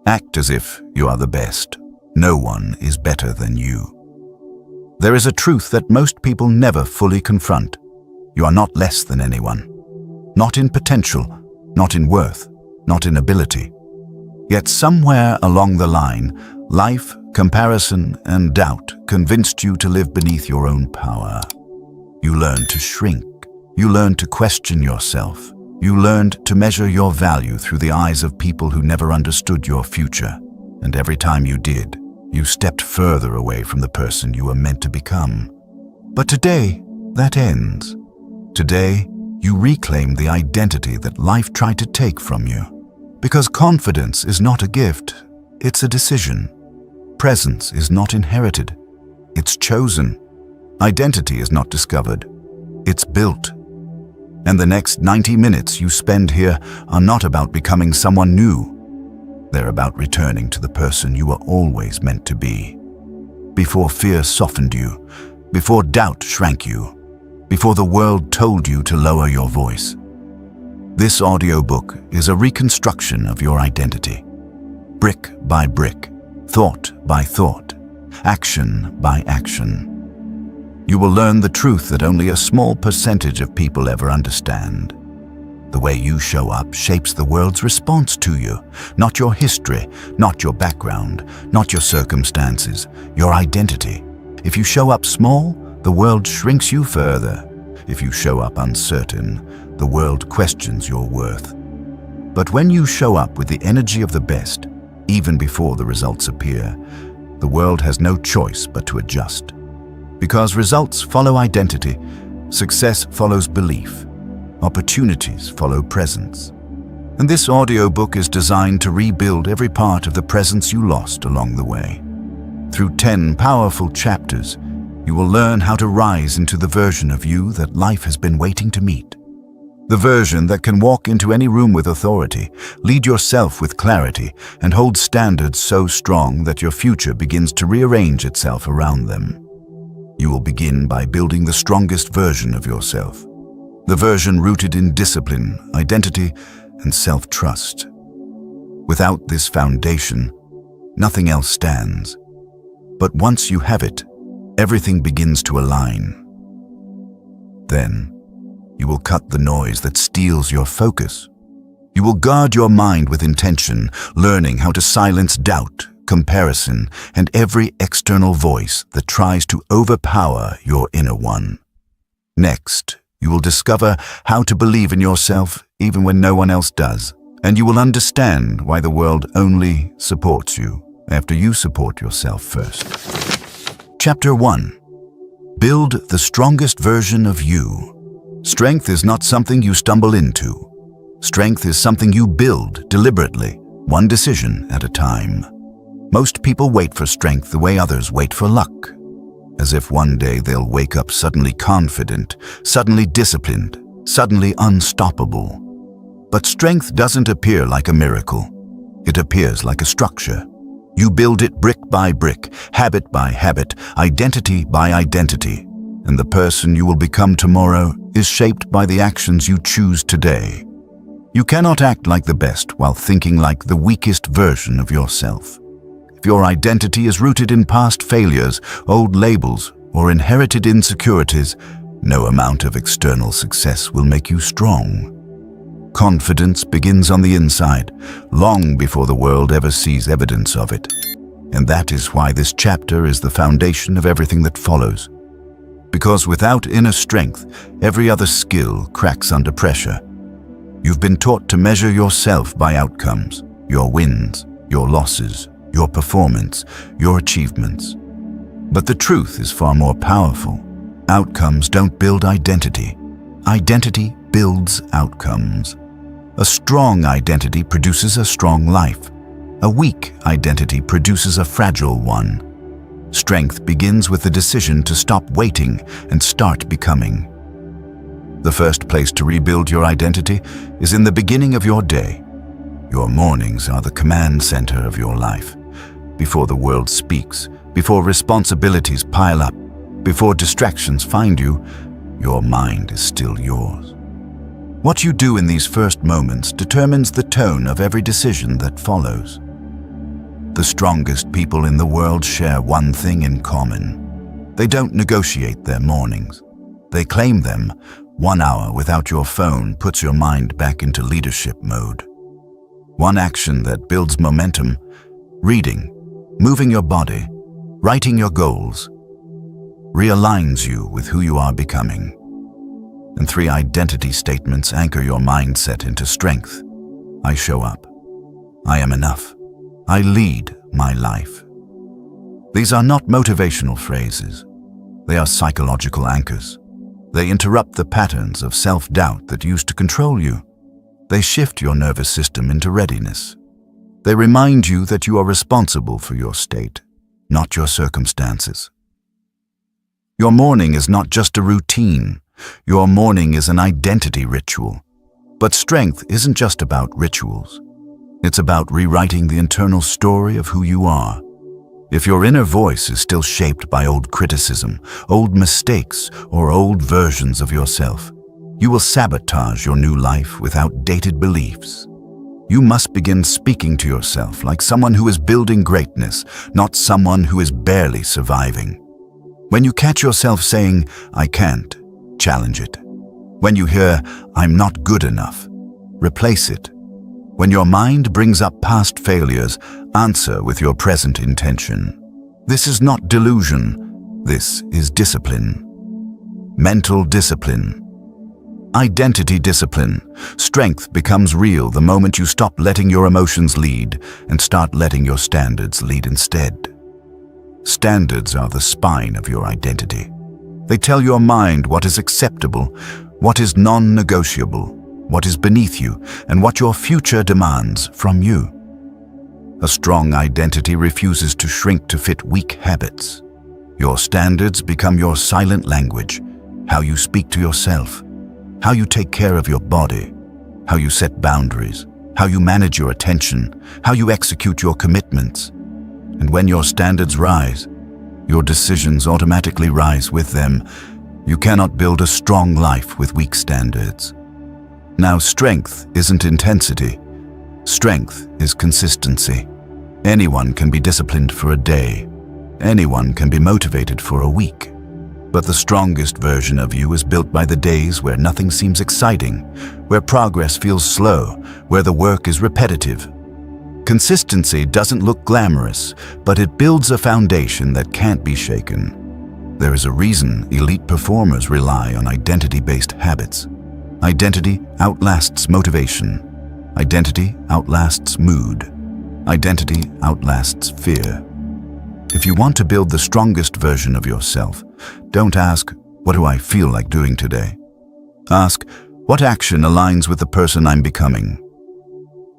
Act as if you are the best. No one is better than you. There is a truth that most people never fully confront. You are not less than anyone. Not in potential, not in worth, not in ability. Yet somewhere along the line, life, comparison, and doubt convinced you to live beneath your own power. You learned to shrink. You learned to question yourself. You learned to measure your value through the eyes of people who never understood your future. And every time you did, you stepped further away from the person you were meant to become. But today, that ends. Today, you reclaim the identity that life tried to take from you. Because confidence is not a gift, it's a decision. Presence is not inherited, it's chosen. Identity is not discovered, it's built. And the next 90 minutes you spend here are not about becoming someone new. They're about returning to the person you were always meant to be. Before fear softened you, before doubt shrank you, before the world told you to lower your voice. This audiobook is a reconstruction of your identity. Brick by brick, thought by thought, action by action. You will learn the truth that only a small percentage of people ever understand. The way you show up shapes the world's response to you, not your history, not your background, not your circumstances, your identity. If you show up small, the world shrinks you further. If you show up uncertain, the world questions your worth. But when you show up with the energy of the best, even before the results appear, the world has no choice but to adjust. Because results follow identity, success follows belief. Opportunities follow presence. And this audiobook is designed to rebuild every part of the presence you lost along the way. Through 10 powerful chapters, you will learn how to rise into the version of you that life has been waiting to meet. The version that can walk into any room with authority, lead yourself with clarity, and hold standards so strong that your future begins to rearrange itself around them. You will begin by building the strongest version of yourself. The version rooted in discipline, identity, and self-trust. Without this foundation, nothing else stands. But once you have it, everything begins to align. Then, you will cut the noise that steals your focus. You will guard your mind with intention, learning how to silence doubt, comparison, and every external voice that tries to overpower your inner one. Next, you will discover how to believe in yourself even when no one else does, and you will understand why the world only supports you after you support yourself first. Chapter 1. Build the strongest version of you. Strength is not something you stumble into. Strength is something you build deliberately, one decision at a time. Most people wait for strength the way others wait for luck. As if one day they'll wake up suddenly confident, suddenly disciplined, suddenly unstoppable. But strength doesn't appear like a miracle. It appears like a structure. You build it brick by brick, habit by habit, identity by identity. And the person you will become tomorrow is shaped by the actions you choose today. You cannot act like the best while thinking like the weakest version of yourself. If your identity is rooted in past failures, old labels, or inherited insecurities, no amount of external success will make you strong. Confidence begins on the inside, long before the world ever sees evidence of it. And that is why this chapter is the foundation of everything that follows. Because without inner strength, every other skill cracks under pressure. You've been taught to measure yourself by outcomes, your wins, your losses, your performance, your achievements. But the truth is far more powerful. Outcomes don't build identity. Identity builds outcomes. A strong identity produces a strong life. A weak identity produces a fragile one. Strength begins with the decision to stop waiting and start becoming. The first place to rebuild your identity is in the beginning of your day. Your mornings are the command center of your life. Before the world speaks, before responsibilities pile up, before distractions find you, your mind is still yours. What you do in these first moments determines the tone of every decision that follows. The strongest people in the world share one thing in common. They don't negotiate their mornings. They claim them. 1 hour without your phone puts your mind back into leadership mode. One action that builds momentum: reading, moving your body, writing your goals, realigns you with who you are becoming. And 3 identity statements anchor your mindset into strength. I show up. I am enough. I lead my life. These are not motivational phrases. They are psychological anchors. They interrupt the patterns of self-doubt that used to control you. They shift your nervous system into readiness. They remind you that you are responsible for your state, not your circumstances. Your morning is not just a routine. Your morning is an identity ritual. But strength isn't just about rituals. It's about rewriting the internal story of who you are. If your inner voice is still shaped by old criticism, old mistakes, or old versions of yourself, you will sabotage your new life with outdated beliefs. You must begin speaking to yourself like someone who is building greatness, not someone who is barely surviving. When you catch yourself saying, "I can't," challenge it. When you hear, "I'm not good enough," replace it. When your mind brings up past failures, answer with your present intention. This is not delusion. This is discipline. Mental discipline. Identity discipline. Strength becomes real the moment you stop letting your emotions lead and start letting your standards lead instead. Standards are the spine of your identity. They tell your mind what is acceptable, what is non-negotiable, what is beneath you, and what your future demands from you. A strong identity refuses to shrink to fit weak habits. Your standards become your silent language, how you speak to yourself, how you take care of your body, how you set boundaries, how you manage your attention, how you execute your commitments. And when your standards rise, your decisions automatically rise with them. You cannot build a strong life with weak standards. Now, strength isn't intensity. Strength is consistency. Anyone can be disciplined for a day. Anyone can be motivated for a week. But the strongest version of you is built by the days where nothing seems exciting, where progress feels slow, where the work is repetitive. Consistency doesn't look glamorous, but it builds a foundation that can't be shaken. There is a reason elite performers rely on identity-based habits. Identity outlasts motivation. Identity outlasts mood. Identity outlasts fear. If you want to build the strongest version of yourself, don't ask, "What do I feel like doing today?" Ask, "What action aligns with the person I'm becoming?"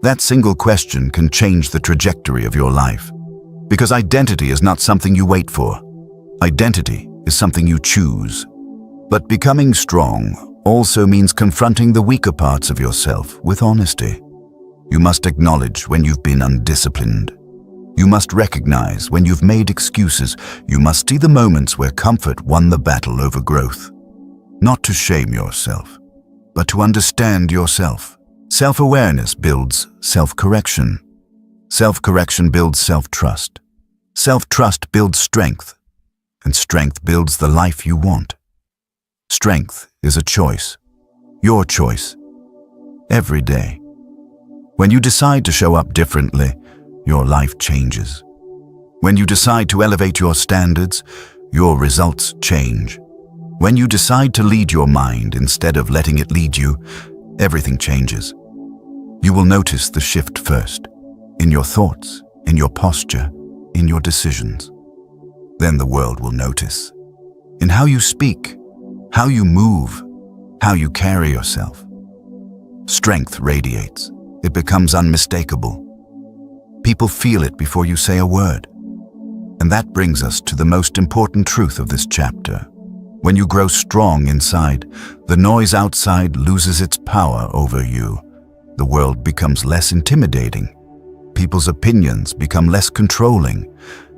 That single question can change the trajectory of your life. Because identity is not something you wait for. Identity is something you choose. But becoming strong also means confronting the weaker parts of yourself with honesty. You must acknowledge when you've been undisciplined. You must recognize when you've made excuses. You must see the moments where comfort won the battle over growth. Not to shame yourself, but to understand yourself. Self-awareness builds self-correction. Self-correction builds self-trust. Self-trust builds strength, and strength builds the life you want. Strength is a choice, your choice, every day. When you decide to show up differently, your life changes. When you decide to elevate your standards, your results change. When you decide to lead your mind instead of letting it lead you, everything changes. You will notice the shift first, in your thoughts, in your posture, in your decisions. Then the world will notice, in how you speak, how you move, how you carry yourself. Strength radiates. It becomes unmistakable. People feel it before you say a word. And that brings us to the most important truth of this chapter. When you grow strong inside, the noise outside loses its power over you. The world becomes less intimidating. People's opinions become less controlling.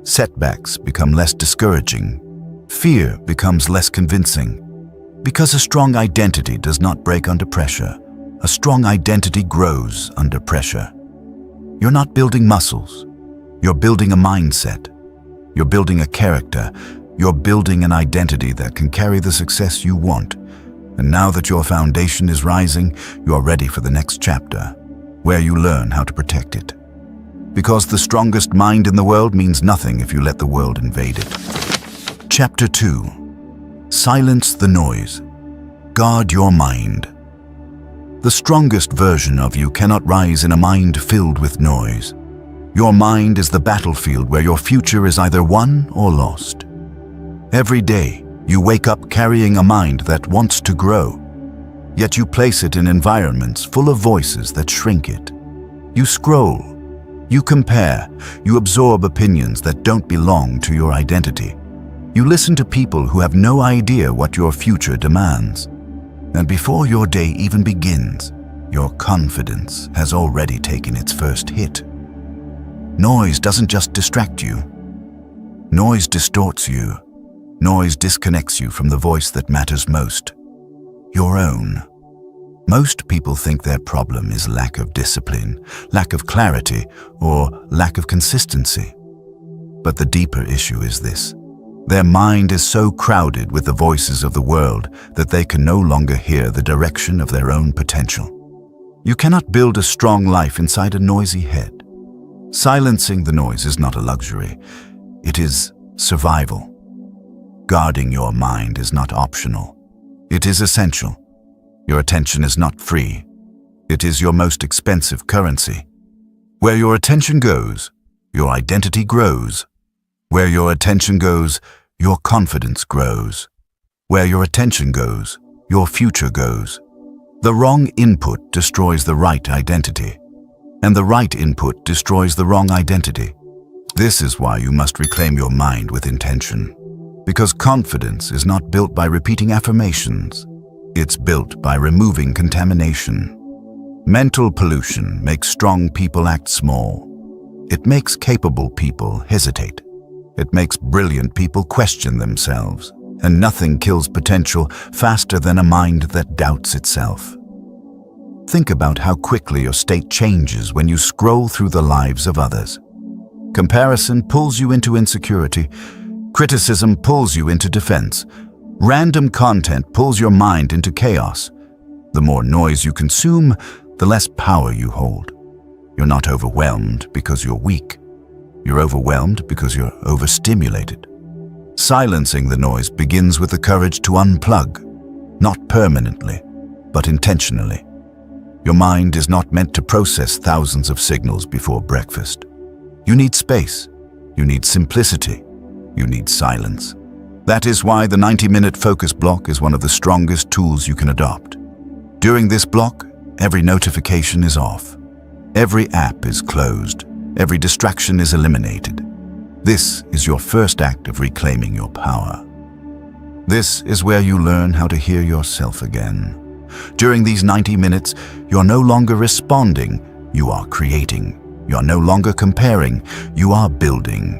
Setbacks become less discouraging. Fear becomes less convincing. Because a strong identity does not break under pressure. A strong identity grows under pressure. You're not building muscles. You're building a mindset. You're building a character. You're building an identity that can carry the success you want. And now that your foundation is rising, you are ready for the next chapter, where you learn how to protect it. Because the strongest mind in the world means nothing if you let the world invade it. Chapter 2. Silence the noise. Guard your mind. The strongest version of you cannot rise in a mind filled with noise. Your mind is the battlefield where your future is either won or lost. Every day, you wake up carrying a mind that wants to grow, yet you place it in environments full of voices that shrink it. You scroll, you compare, you absorb opinions that don't belong to your identity. You listen to people who have no idea what your future demands. And before your day even begins, your confidence has already taken its first hit. Noise doesn't just distract you. Noise distorts you. Noise disconnects you from the voice that matters most, your own. Most people think their problem is lack of discipline, lack of clarity, or lack of consistency. But the deeper issue is this. Their mind is so crowded with the voices of the world that they can no longer hear the direction of their own potential. You cannot build a strong life inside a noisy head. Silencing the noise is not a luxury. It is survival. Guarding your mind is not optional. It is essential. Your attention is not free. It is your most expensive currency. Where your attention goes, your identity grows. Where your attention goes, your confidence grows. Where your attention goes, your future goes. The wrong input destroys the right identity, and the right input destroys the wrong identity. This is why you must reclaim your mind with intention. Because confidence is not built by repeating affirmations. It's built by removing contamination. Mental pollution makes strong people act small. It makes capable people hesitate. It makes brilliant people question themselves. And nothing kills potential faster than a mind that doubts itself. Think about how quickly your state changes when you scroll through the lives of others. Comparison pulls you into insecurity. Criticism pulls you into defense. Random content pulls your mind into chaos. The more noise you consume, the less power you hold. You're not overwhelmed because you're weak. You're overwhelmed because you're overstimulated. Silencing the noise begins with the courage to unplug, not permanently, but intentionally. Your mind is not meant to process thousands of signals before breakfast. You need space. You need simplicity. You need silence. That is why the 90-minute focus block is one of the strongest tools you can adopt. During this block, every notification is off. Every app is closed. Every distraction is eliminated. This is your first act of reclaiming your power. This is where you learn how to hear yourself again. During these 90 minutes, you're no longer responding, you are creating. You're no longer comparing, you are building.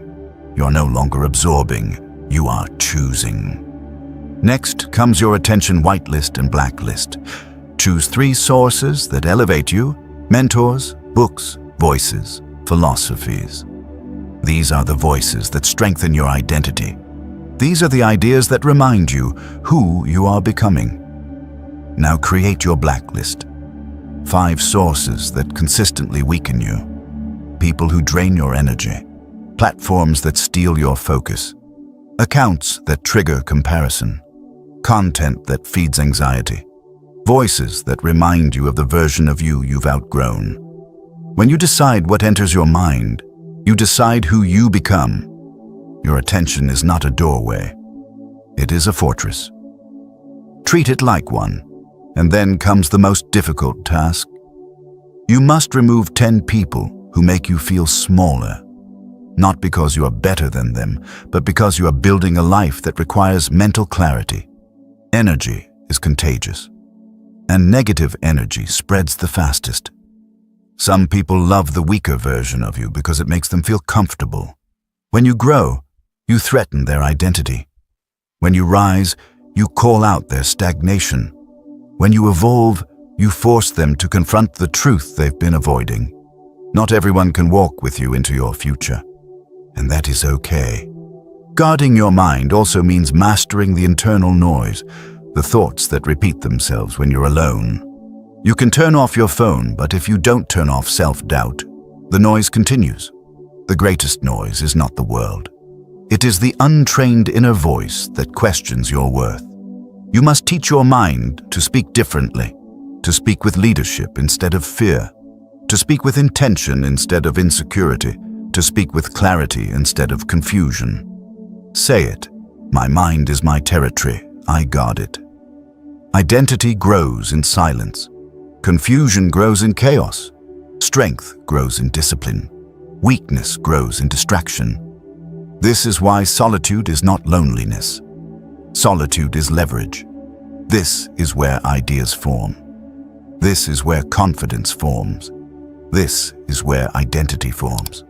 You're no longer absorbing, you are choosing. Next comes your attention whitelist and blacklist. Choose 3 sources that elevate you: mentors, books, voices, philosophies. These are the voices that strengthen your identity. These are the ideas that remind you who you are becoming. Now create your blacklist. 5 sources that consistently weaken you. People who drain your energy. Platforms that steal your focus. Accounts that trigger comparison. Content that feeds anxiety. Voices that remind you of the version of you you've outgrown. When you decide what enters your mind, you decide who you become. Your attention is not a doorway. It is a fortress. Treat it like one. And then comes the most difficult task. You must remove 10 people who make you feel smaller. Not because you are better than them, but because you are building a life that requires mental clarity. Energy is contagious, and negative energy spreads the fastest. Some people love the weaker version of you because it makes them feel comfortable. When you grow, you threaten their identity. When you rise, you call out their stagnation. When you evolve, you force them to confront the truth they've been avoiding. Not everyone can walk with you into your future. and that is okay. Guarding your mind also means mastering the internal noise, the thoughts that repeat themselves when you're alone. You can turn off your phone, but if you don't turn off self-doubt, the noise continues. The greatest noise is not the world. It is the untrained inner voice that questions your worth. You must teach your mind to speak differently, to speak with leadership instead of fear, to speak with intention instead of insecurity, to speak with clarity instead of confusion. Say it. My mind is my territory. I guard it. Identity grows in silence. Confusion grows in chaos. Strength grows in discipline. Weakness grows in distraction. This is why solitude is not loneliness. Solitude is leverage. This is where ideas form. This is where confidence forms. This is where identity forms.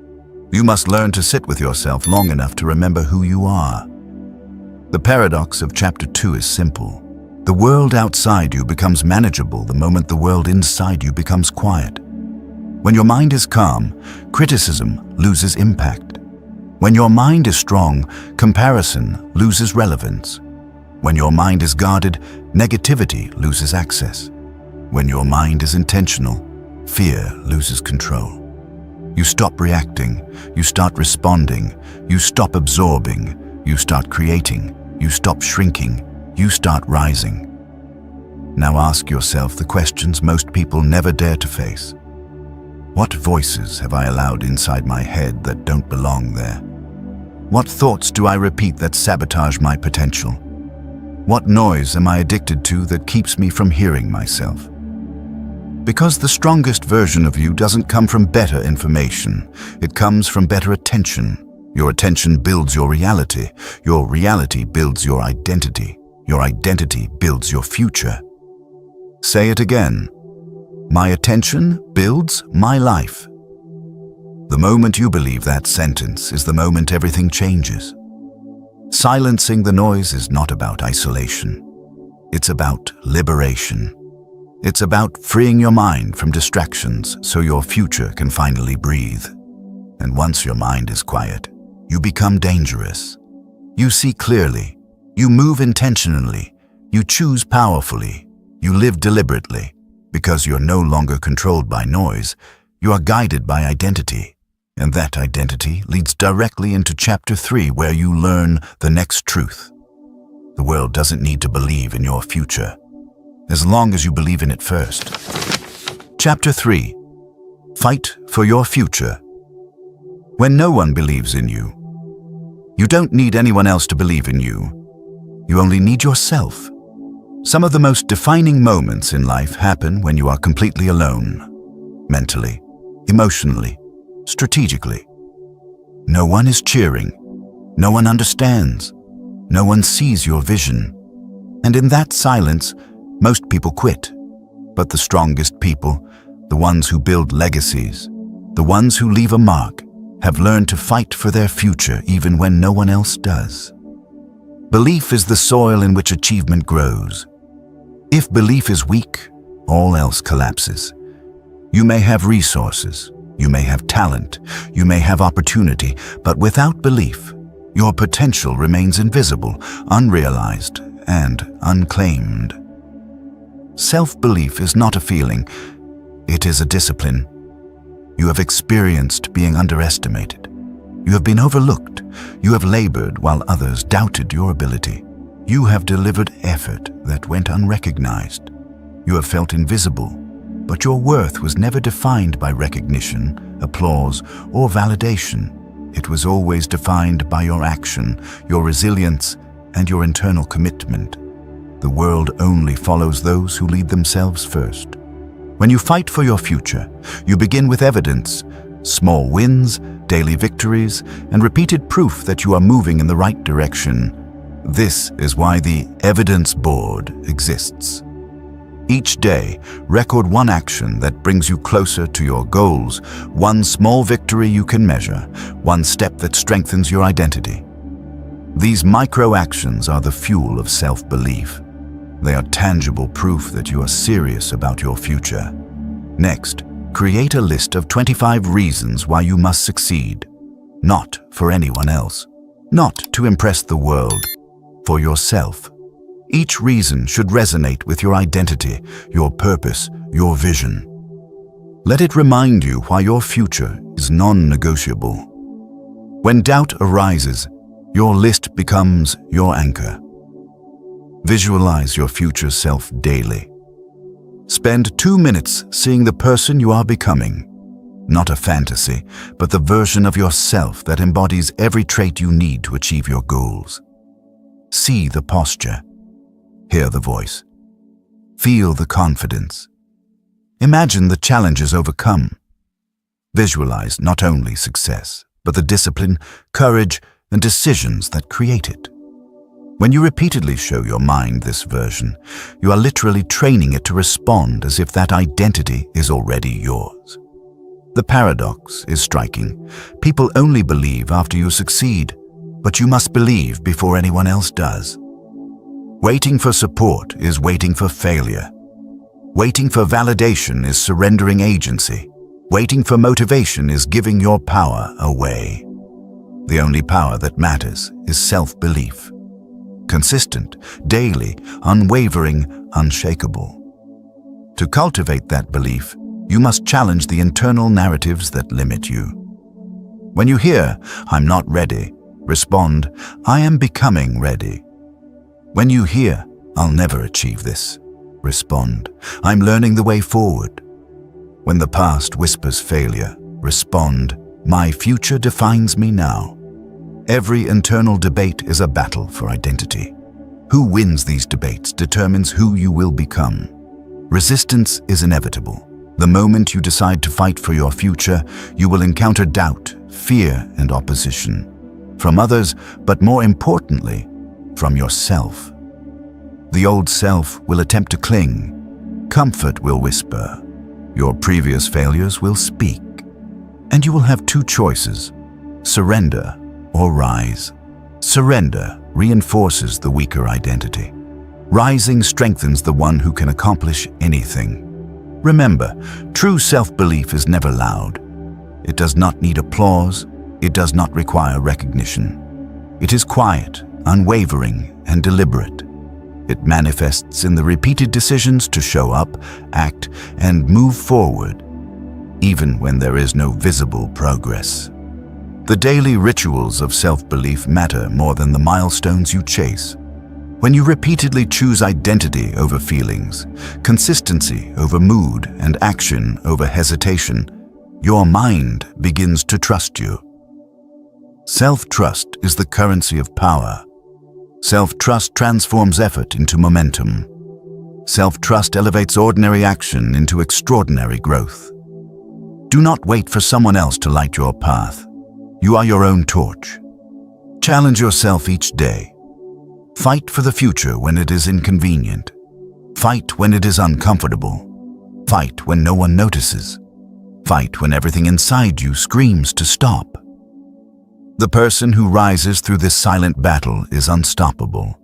You must learn to sit with yourself long enough to remember who you are. The paradox of Chapter 2 is simple. The world outside you becomes manageable the moment the world inside you becomes quiet. When your mind is calm, criticism loses impact. When your mind is strong, comparison loses relevance. When your mind is guarded, negativity loses access. When your mind is intentional, fear loses control. You stop reacting, you start responding, you stop absorbing, you start creating, you stop shrinking, you start rising. Now ask yourself the questions most people never dare to face. What voices have I allowed inside my head that don't belong there? What thoughts do I repeat that sabotage my potential? What noise am I addicted to that keeps me from hearing myself? Because the strongest version of you doesn't come from better information. It comes from better attention. Your attention builds your reality. Your reality builds your identity. Your identity builds your future. Say it again. My attention builds my life. The moment you believe that sentence is the moment everything changes. Silencing the noise is not about isolation. It's about liberation. It's about freeing your mind from distractions so your future can finally breathe. And once your mind is quiet, you become dangerous. You see clearly. You move intentionally. You choose powerfully. You live deliberately. Because you're no longer controlled by noise, you are guided by identity. And that identity leads directly into Chapter 3, where you learn the next truth. The world doesn't need to believe in your future, as long as you believe in it first. Chapter 3. Fight for your future. When no one believes in you, you don't need anyone else to believe in you. You only need yourself. Some of the most defining moments in life happen when you are completely alone, mentally, emotionally, strategically. No one is cheering. No one understands. No one sees your vision. And in that silence, most people quit. But the strongest people, the ones who build legacies, the ones who leave a mark, have learned to fight for their future even when no one else does. Belief is the soil in which achievement grows. If belief is weak, all else collapses. You may have resources, you may have talent, you may have opportunity, but without belief, your potential remains invisible, unrealized, and unclaimed. Self-belief is not a feeling, it is a discipline. You have experienced being underestimated. You have been overlooked. You have labored while others doubted your ability. You have delivered effort that went unrecognized. You have felt invisible, but your worth was never defined by recognition, applause, or validation. It was always defined by your action, your resilience, and your internal commitment. The world only follows those who lead themselves first. When you fight for your future, you begin with evidence, small wins, daily victories, and repeated proof that you are moving in the right direction. This is why the evidence board exists. Each day, record one action that brings you closer to your goals, one small victory you can measure, one step that strengthens your identity. These micro-actions are the fuel of self-belief. They are tangible proof that you are serious about your future. Next, create a list of 25 reasons why you must succeed. not for anyone else, not to impress the world, for yourself. Each reason should resonate with your identity, your purpose, your vision. Let it remind you why your future is non-negotiable. When doubt arises, your list becomes your anchor. Visualize your future self daily. Spend 2 minutes seeing the person you are becoming. Not a fantasy, but the version of yourself that embodies every trait you need to achieve your goals. See the posture. Hear the voice. Feel the confidence. Imagine the challenges overcome. Visualize not only success, but the discipline, courage, and decisions that create it. When you repeatedly show your mind this version, you are literally training it to respond as if that identity is already yours. The paradox is striking. People only believe after you succeed, but you must believe before anyone else does. Waiting for support is waiting for failure. Waiting for validation is surrendering agency. Waiting for motivation is giving your power away. The only power that matters is self-belief. Consistent, daily, unwavering, unshakable. To cultivate that belief, you must challenge the internal narratives that limit you. When you hear, "I'm not ready," respond, "I am becoming ready." When you hear, "I'll never achieve this," respond, "I'm learning the way forward." When the past whispers failure, respond, "My future defines me now." Every internal debate is a battle for identity. Who wins these debates determines who you will become. Resistance is inevitable. The moment you decide to fight for your future, you will encounter doubt, fear, and opposition. From others, but more importantly, from yourself. The old self will attempt to cling. Comfort will whisper. Your previous failures will speak. And you will have 2 choices: surrender or rise. Surrender reinforces the weaker identity. Rising strengthens the one who can accomplish anything. Remember, true self-belief is never loud. It does not need applause. It does not require recognition. It is quiet, unwavering, and deliberate. It manifests in the repeated decisions to show up, act, and move forward, even when there is no visible progress. The daily rituals of self-belief matter more than the milestones you chase. When you repeatedly choose identity over feelings, consistency over mood, and action over hesitation, your mind begins to trust you. Self-trust is the currency of power. Self-trust transforms effort into momentum. Self-trust elevates ordinary action into extraordinary growth. Do not wait for someone else to light your path. You are your own torch. Challenge yourself each day. Fight for the future when it is inconvenient. Fight when it is uncomfortable. Fight when no one notices. Fight when everything inside you screams to stop. The person who rises through this silent battle is unstoppable.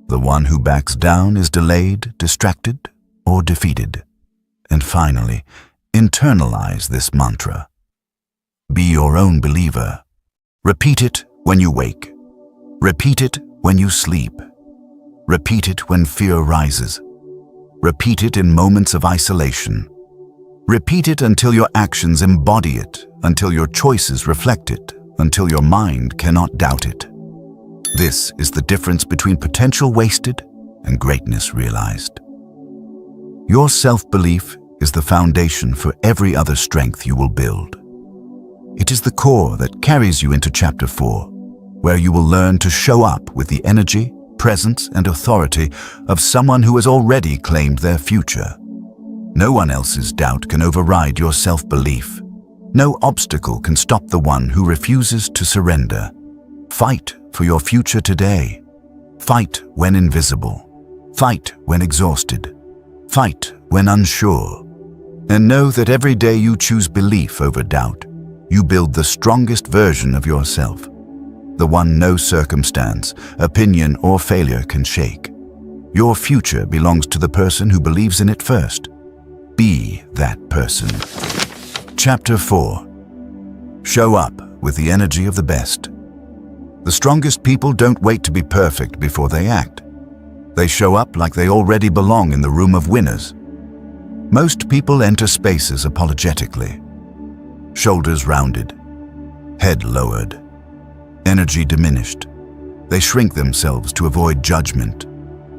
The one who backs down is delayed, distracted, or defeated. And finally, internalize this mantra. Be your own believer. Repeat it when you wake. Repeat it when you sleep. Repeat it when fear rises. Repeat it in moments of isolation. Repeat it until your actions embody it, until your choices reflect it, until your mind cannot doubt it. This is the difference between potential wasted and greatness realized. Your self-belief is the foundation for every other strength you will build. It is the core that carries you into Chapter 4, where you will learn to show up with the energy, presence, and authority of someone who has already claimed their future. No one else's doubt can override your self-belief. No obstacle can stop the one who refuses to surrender. Fight for your future today. Fight when invisible. Fight when exhausted. Fight when unsure. And know that every day you choose belief over doubt, you build the strongest version of yourself, the one no circumstance, opinion, or failure can shake. Your future belongs to the person who believes in it first. Be that person. Chapter 4. Show up with the energy of the best. The strongest people don't wait to be perfect before they act. They show up like they already belong in the room of winners. Most people enter spaces apologetically. Shoulders rounded, head lowered, energy diminished. They shrink themselves to avoid judgment,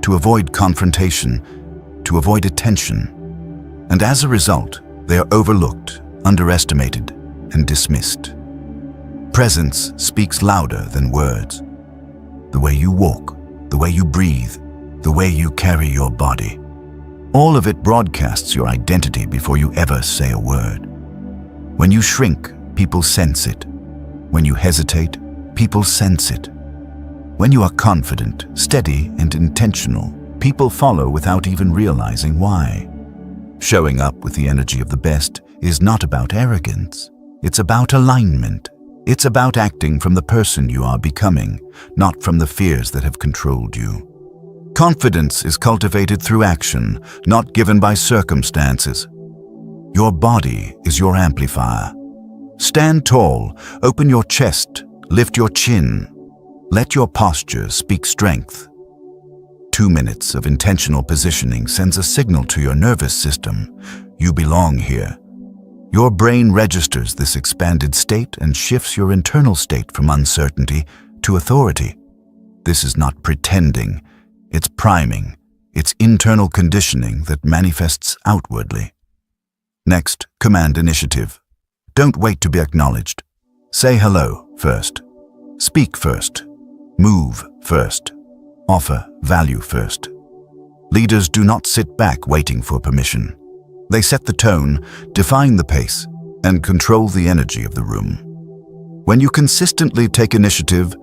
to avoid confrontation, to avoid attention. And as a result, they are overlooked, underestimated, and dismissed. Presence speaks louder than words. The way you walk, the way you breathe, the way you carry your body. All of it broadcasts your identity before you ever say a word. When you shrink, people sense it. When you hesitate, people sense it. When you are confident, steady, and intentional, people follow without even realizing why. Showing up with the energy of the best is not about arrogance. It's about alignment. It's about acting from the person you are becoming, not from the fears that have controlled you. Confidence is cultivated through action, not given by circumstances. Your body is your amplifier. Stand tall, open your chest, lift your chin. Let your posture speak strength. 2 minutes of intentional positioning sends a signal to your nervous system. You belong here. Your brain registers this expanded state and shifts your internal state from uncertainty to authority. This is not pretending. It's priming. It's internal conditioning that manifests outwardly. Next, command initiative. Don't wait to be acknowledged. Say hello first. Speak first. Move first. Offer value first. Leaders do not sit back waiting for permission. They set the tone, define the pace, and control the energy of the room. When you consistently take initiative,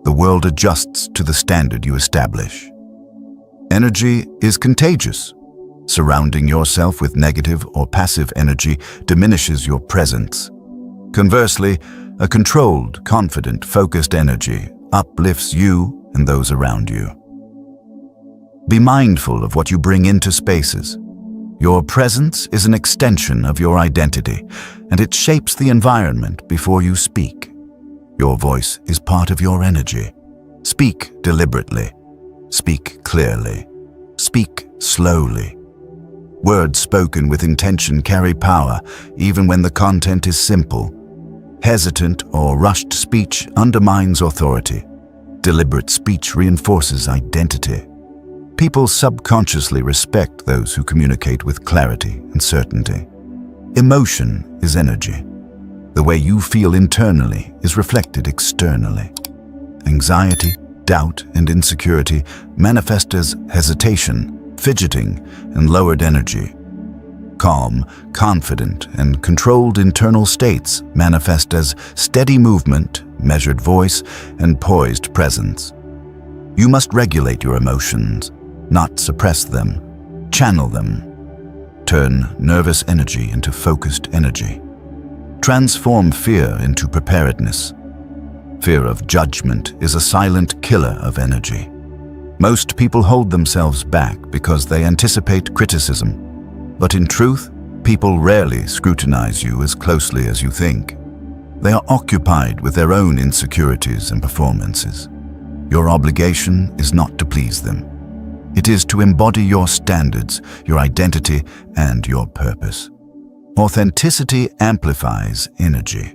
the world adjusts to the standard you establish. Energy is contagious. Surrounding yourself with negative or passive energy diminishes your presence. Conversely, a controlled, confident, focused energy uplifts you and those around you. Be mindful of what you bring into spaces. Your presence is an extension of your identity, and it shapes the environment before you speak. Your voice is part of your energy. Speak deliberately. Speak clearly. Speak slowly. Words spoken with intention carry power, even when the content is simple. Hesitant or rushed speech undermines authority. Deliberate speech reinforces identity. People subconsciously respect those who communicate with clarity and certainty. Emotion is energy. The way you feel internally is reflected externally. Anxiety, doubt, and insecurity manifest as hesitation, fidgeting, and lowered energy. Calm, confident, and controlled internal states manifest as steady movement, measured voice, and poised presence. You must regulate your emotions, not suppress them. Channel them. Turn nervous energy into focused energy. Transform fear into preparedness. Fear of judgment is a silent killer of energy. Most people hold themselves back because they anticipate criticism. But in truth, people rarely scrutinize you as closely as you think. They are occupied with their own insecurities and performances. Your obligation is not to please them. It is to embody your standards, your identity, and your purpose. Authenticity amplifies energy.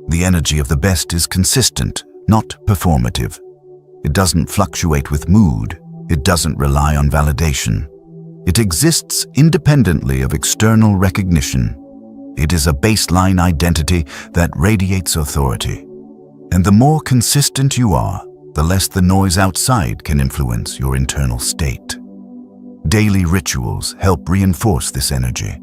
The energy of the best is consistent, not performative. It doesn't fluctuate with mood. It doesn't rely on validation. It exists independently of external recognition. It is a baseline identity that radiates authority. And the more consistent you are, the less the noise outside can influence your internal state. Daily rituals help reinforce this energy.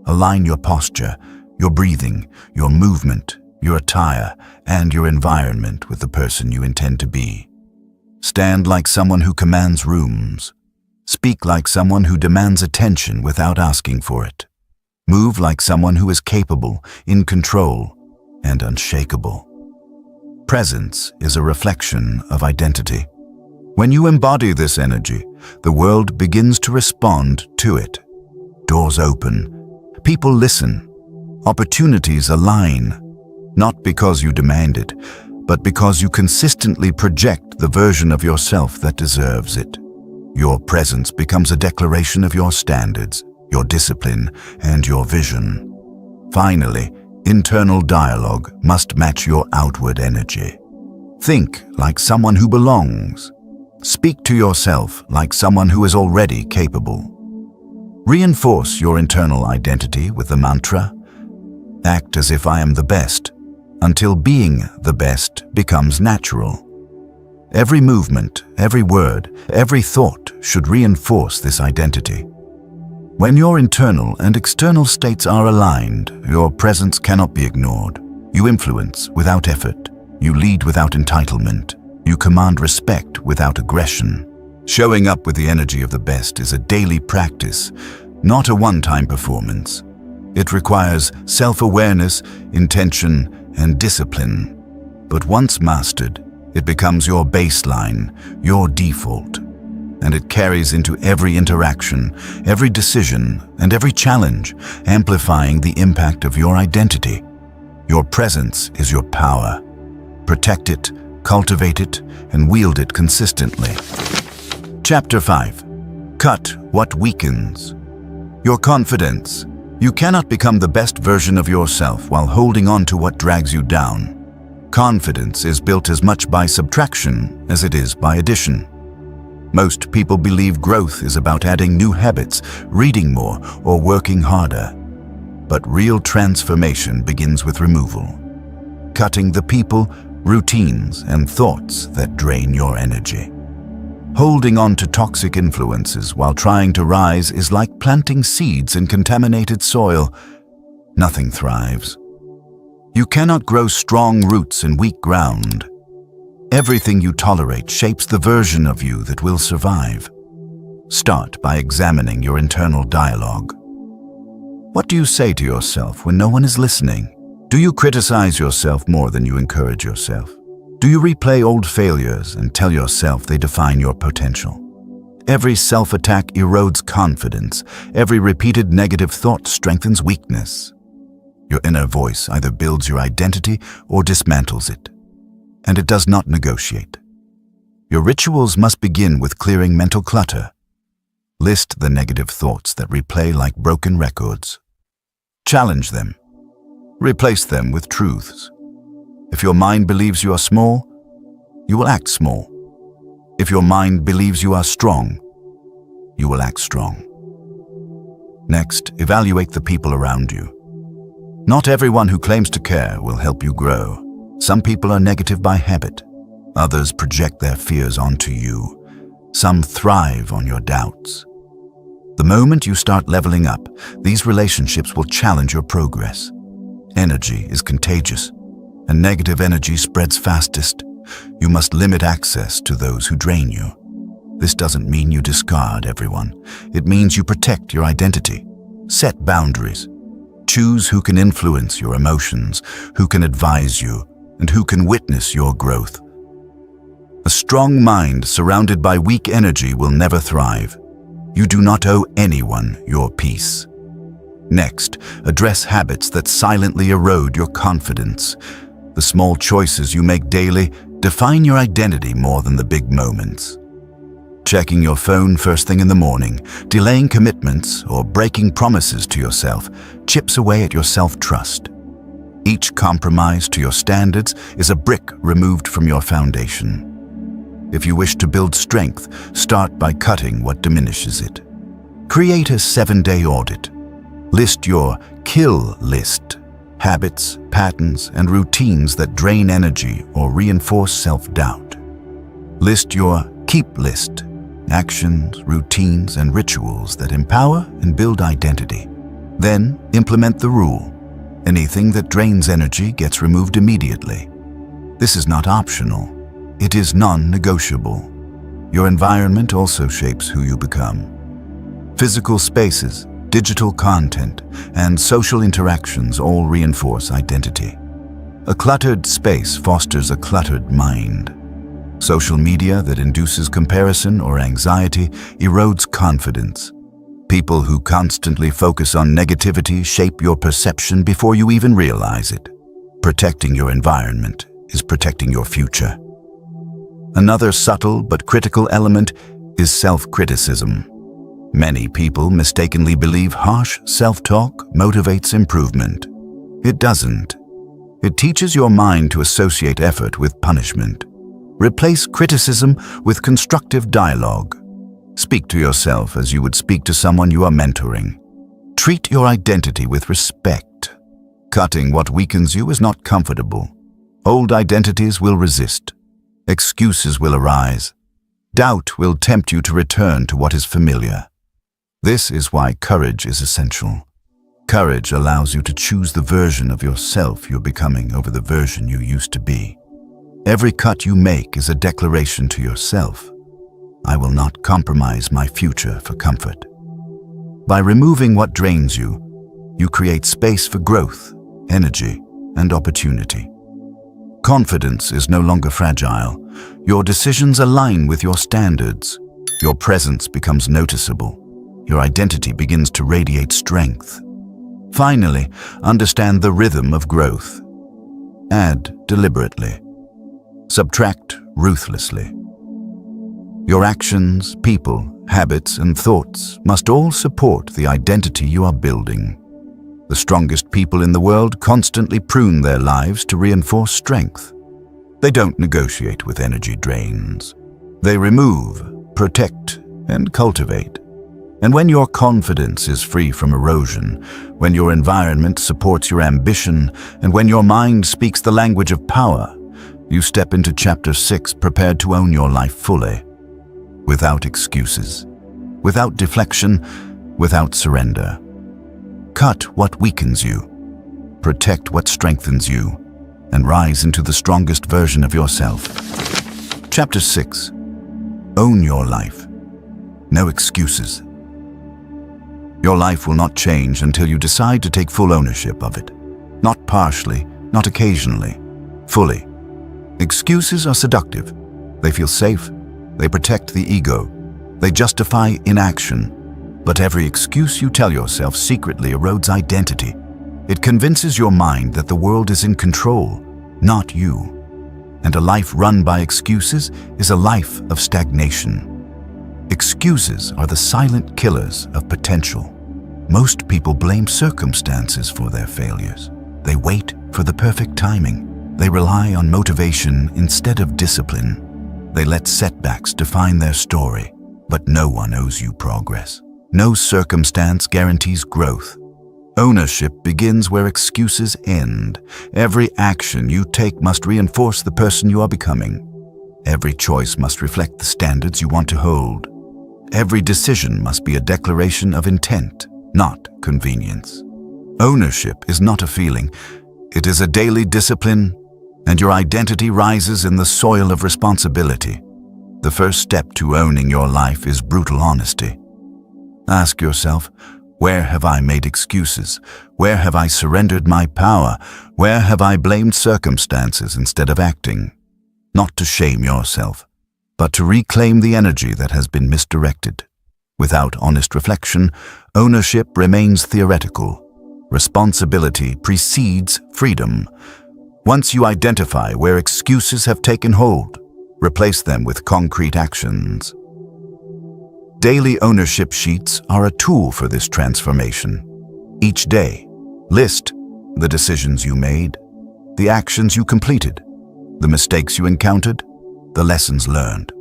Align your posture, your breathing, your movement, your attire, and your environment with the person you intend to be. Stand like someone who commands rooms. Speak like someone who demands attention without asking for it. Move like someone who is capable, in control, and unshakable. Presence is a reflection of identity. When you embody this energy, the world begins to respond to it. Doors open, people listen, opportunities align. not because you demand it, but because you consistently project the version of yourself that deserves it. Your presence becomes a declaration of your standards, your discipline, and your vision. Finally, internal dialogue must match your outward energy. Think like someone who belongs. Speak to yourself like someone who is already capable. Reinforce your internal identity with the mantra, "Act as if I am the best," until being the best becomes natural. Every movement, every word, every thought should reinforce this identity. When your internal and external states are aligned, your presence cannot be ignored. You influence without effort. You lead without entitlement. You command respect without aggression. Showing up with the energy of the best is a daily practice, not a one-time performance. It requires self-awareness, intention, and discipline. But once mastered, it becomes your baseline, your default, and it carries into every interaction, every decision, and every challenge, amplifying the impact of your identity. Your presence is your power. Protect it, cultivate it, and wield it consistently. Chapter 5. Cut what weakens. Your confidence. You cannot become the best version of yourself while holding on to what drags you down. Confidence is built as much by subtraction as it is by addition. Most people believe growth is about adding new habits, reading more, or working harder. But real transformation begins with removal. Cutting the people, routines, and thoughts that drain your energy. Holding on to toxic influences while trying to rise is like planting seeds in contaminated soil. Nothing thrives. You cannot grow strong roots in weak ground. Everything you tolerate shapes the version of you that will survive. Start by examining your internal dialogue. What do you say to yourself when no one is listening? Do you criticize yourself more than you encourage yourself? Do you replay old failures and tell yourself they define your potential? Every self-attack erodes confidence. Every repeated negative thought strengthens weakness. Your inner voice either builds your identity or dismantles it, and it does not negotiate. Your rituals must begin with clearing mental clutter. List the negative thoughts that replay like broken records. Challenge them. Replace them with truths. If your mind believes you are small, you will act small. If your mind believes you are strong, you will act strong. Next, evaluate the people around you. Not everyone who claims to care will help you grow. Some people are negative by habit. Others project their fears onto you. Some thrive on your doubts. The moment you start leveling up, these relationships will challenge your progress. Energy is contagious, and negative energy spreads fastest. You must limit access to those who drain you. This doesn't mean you discard everyone. It means you protect your identity. Set boundaries. Choose who can influence your emotions, who can advise you, and who can witness your growth. A strong mind surrounded by weak energy will never thrive. You do not owe anyone your peace. Next, address habits that silently erode your confidence. The small choices you make daily define your identity more than the big moments. Checking your phone first thing in the morning, delaying commitments, or breaking promises to yourself chips away at your self-trust. Each compromise to your standards is a brick removed from your foundation. If you wish to build strength, start by cutting what diminishes it. Create a 7-day audit. List your kill list, habits, patterns, and routines that drain energy or reinforce self-doubt. List your keep list, actions, routines, and rituals that empower and build identity. Then implement the rule. Anything that drains energy gets removed immediately. This is not optional. It is non-negotiable. Your environment also shapes who you become. Physical spaces, digital content, and social interactions all reinforce identity. A cluttered space fosters a cluttered mind. Social media that induces comparison or anxiety erodes confidence. People who constantly focus on negativity shape your perception before you even realize it. Protecting your environment is protecting your future. Another subtle but critical element is self-criticism. Many people mistakenly believe harsh self-talk motivates improvement. It doesn't. It teaches your mind to associate effort with punishment. Replace criticism with constructive dialogue. Speak to yourself as you would speak to someone you are mentoring. Treat your identity with respect. Cutting what weakens you is not comfortable. Old identities will resist. Excuses will arise. Doubt will tempt you to return to what is familiar. This is why courage is essential. Courage allows you to choose the version of yourself you're becoming over the version you used to be. Every cut you make is a declaration to yourself. I will not compromise my future for comfort. By removing what drains you, you create space for growth, energy, and opportunity. Confidence is no longer fragile. Your decisions align with your standards. Your presence becomes noticeable. Your identity begins to radiate strength. Finally, understand the rhythm of growth. Add deliberately. Subtract ruthlessly. Your actions, people, habits, and thoughts must all support the identity you are building. The strongest people in the world constantly prune their lives to reinforce strength. They don't negotiate with energy drains. They remove, protect, and cultivate. And when your confidence is free from erosion, when your environment supports your ambition, and when your mind speaks the language of power, you step into Chapter 6 prepared to own your life fully. Without excuses, without deflection, without surrender. Cut what weakens you, protect what strengthens you, and rise into the strongest version of yourself. Chapter 6. Own your life. No excuses. Your life will not change until you decide to take full ownership of it. Not partially, not occasionally, fully. Excuses are seductive. They feel safe. They protect the ego. They justify inaction. But every excuse you tell yourself secretly erodes identity. It convinces your mind that the world is in control, not you. And a life run by excuses is a life of stagnation. Excuses are the silent killers of potential. Most people blame circumstances for their failures. They wait for the perfect timing. They rely on motivation instead of discipline. They let setbacks define their story, but no one owes you progress. No circumstance guarantees growth. Ownership begins where excuses end. Every action you take must reinforce the person you are becoming. Every choice must reflect the standards you want to hold. Every decision must be a declaration of intent, not convenience. Ownership is not a feeling. It is a daily discipline, and your identity rises in the soil of responsibility. The first step to owning your life is brutal honesty. Ask yourself, where have I made excuses? Where have I surrendered my power? Where have I blamed circumstances instead of acting? Not to shame yourself, but to reclaim the energy that has been misdirected. Without honest reflection, ownership remains theoretical. Responsibility precedes freedom. Once you identify where excuses have taken hold, replace them with concrete actions. Daily ownership sheets are a tool for this transformation. Each day, list the decisions you made, the actions you completed, the mistakes you encountered, the lessons learned.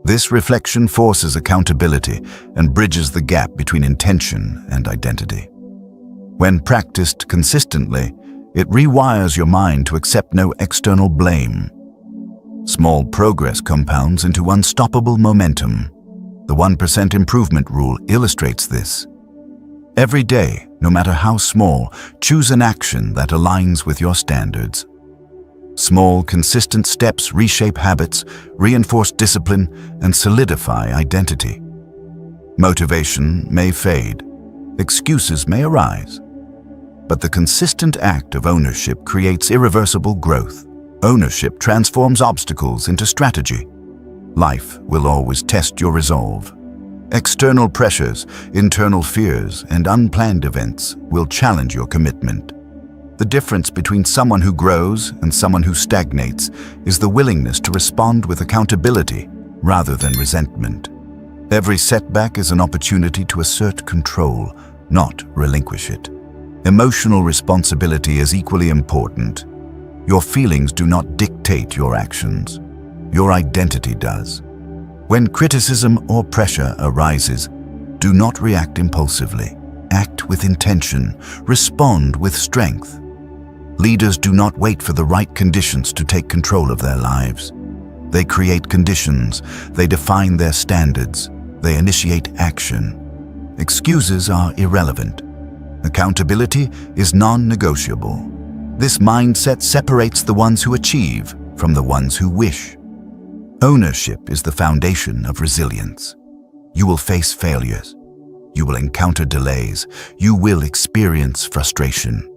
This reflection forces accountability and bridges the gap between intention and identity. When practiced consistently, it rewires your mind to accept no external blame. Small progress compounds into unstoppable momentum. The 1% improvement rule illustrates this. Every day, no matter how small, choose an action that aligns with your standards. Small, consistent steps reshape habits, reinforce discipline, and solidify identity. Motivation may fade, excuses may arise, but the consistent act of ownership creates irreversible growth. Ownership transforms obstacles into strategy. Life will always test your resolve. External pressures, internal fears, and unplanned events will challenge your commitment. The difference between someone who grows and someone who stagnates is the willingness to respond with accountability rather than resentment. Every setback is an opportunity to assert control, not relinquish it. Emotional responsibility is equally important. Your feelings do not dictate your actions. Your identity does. When criticism or pressure arises, do not react impulsively. Act with intention. Respond with strength. Leaders do not wait for the right conditions to take control of their lives. They create conditions. They define their standards. They initiate action. Excuses are irrelevant. Accountability is non-negotiable. This mindset separates the ones who achieve from the ones who wish. Ownership is the foundation of resilience. You will face failures. You will encounter delays. You will experience frustration.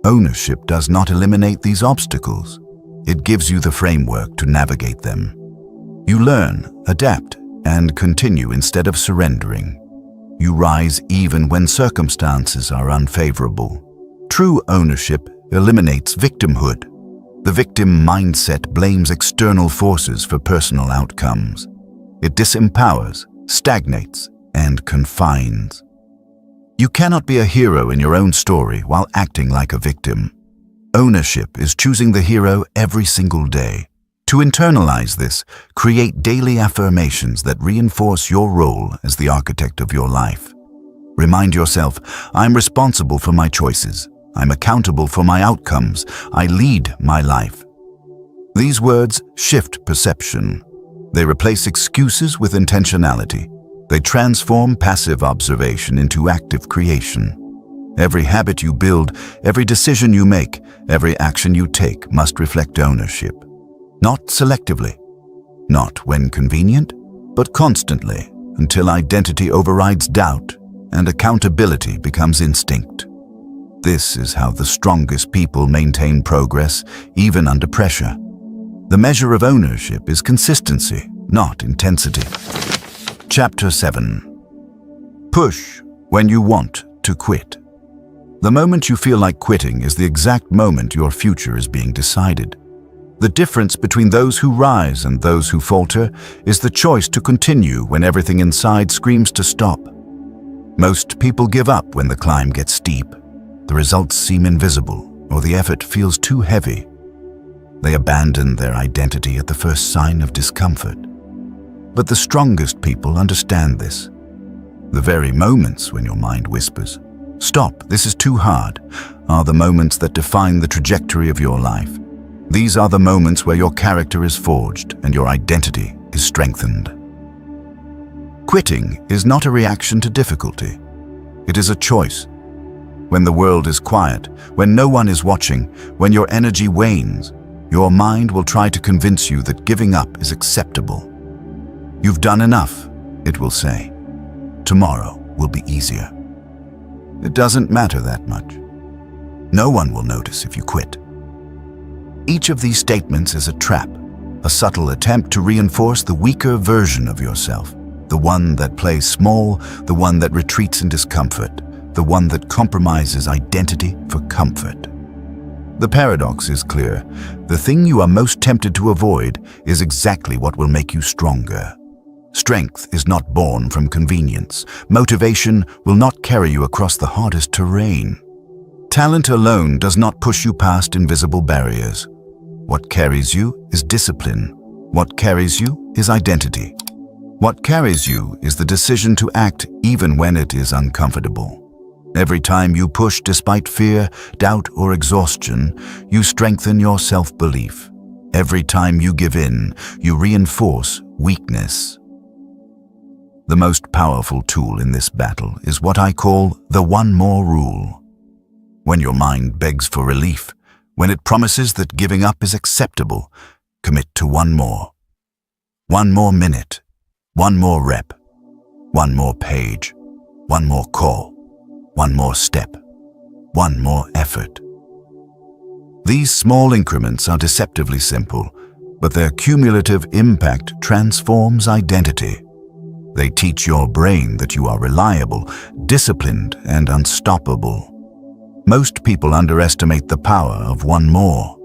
Ownership does not eliminate these obstacles. It gives you the framework to navigate them. You learn, adapt, and continue instead of surrendering. You rise even when circumstances are unfavorable. True ownership eliminates victimhood. The victim mindset blames external forces for personal outcomes. It disempowers, stagnates, and confines. You cannot be a hero in your own story while acting like a victim. Ownership is choosing the hero every single day. To internalize this, create daily affirmations that reinforce your role as the architect of your life. Remind yourself, I'm responsible for my choices. I'm accountable for my outcomes. I lead my life. These words shift perception. They replace excuses with intentionality. They transform passive observation into active creation. Every habit you build, every decision you make, every action you take must reflect ownership. Not selectively, not when convenient, but constantly, until identity overrides doubt and accountability becomes instinct. This is how the strongest people maintain progress, even under pressure. The measure of ownership is consistency, not intensity. Chapter 7. Push when you want to quit. The moment you feel like quitting is the exact moment your future is being decided. The difference between those who rise and those who falter is the choice to continue when everything inside screams to stop. Most people give up when the climb gets steep. The results seem invisible, or the effort feels too heavy. They abandon their identity at the first sign of discomfort. But the strongest people understand this. The very moments when your mind whispers, "Stop, this is too hard," are the moments that define the trajectory of your life. These are the moments where your character is forged and your identity is strengthened. Quitting is not a reaction to difficulty. It is a choice. When the world is quiet, when no one is watching, when your energy wanes, your mind will try to convince you that giving up is acceptable. You've done enough, it will say. Tomorrow will be easier. It doesn't matter that much. No one will notice if you quit. Each of these statements is a trap, a subtle attempt to reinforce the weaker version of yourself, the one that plays small, the one that retreats in discomfort, the one that compromises identity for comfort. The paradox is clear. The thing you are most tempted to avoid is exactly what will make you stronger. Strength is not born from convenience. Motivation will not carry you across the hardest terrain. Talent alone does not push you past invisible barriers. What carries you is discipline. What carries you is identity. What carries you is the decision to act even when it is uncomfortable. Every time you push despite fear, doubt, or exhaustion, you strengthen your self-belief. Every time you give in, you reinforce weakness. The most powerful tool in this battle is what I call the one more rule. When your mind begs for relief, when it promises that giving up is acceptable, commit to one more. One more minute, one more rep, one more page, one more call, one more step, one more effort. These small increments are deceptively simple, but their cumulative impact transforms identity. They teach your brain that you are reliable, disciplined, and unstoppable. Most people underestimate the power of one more.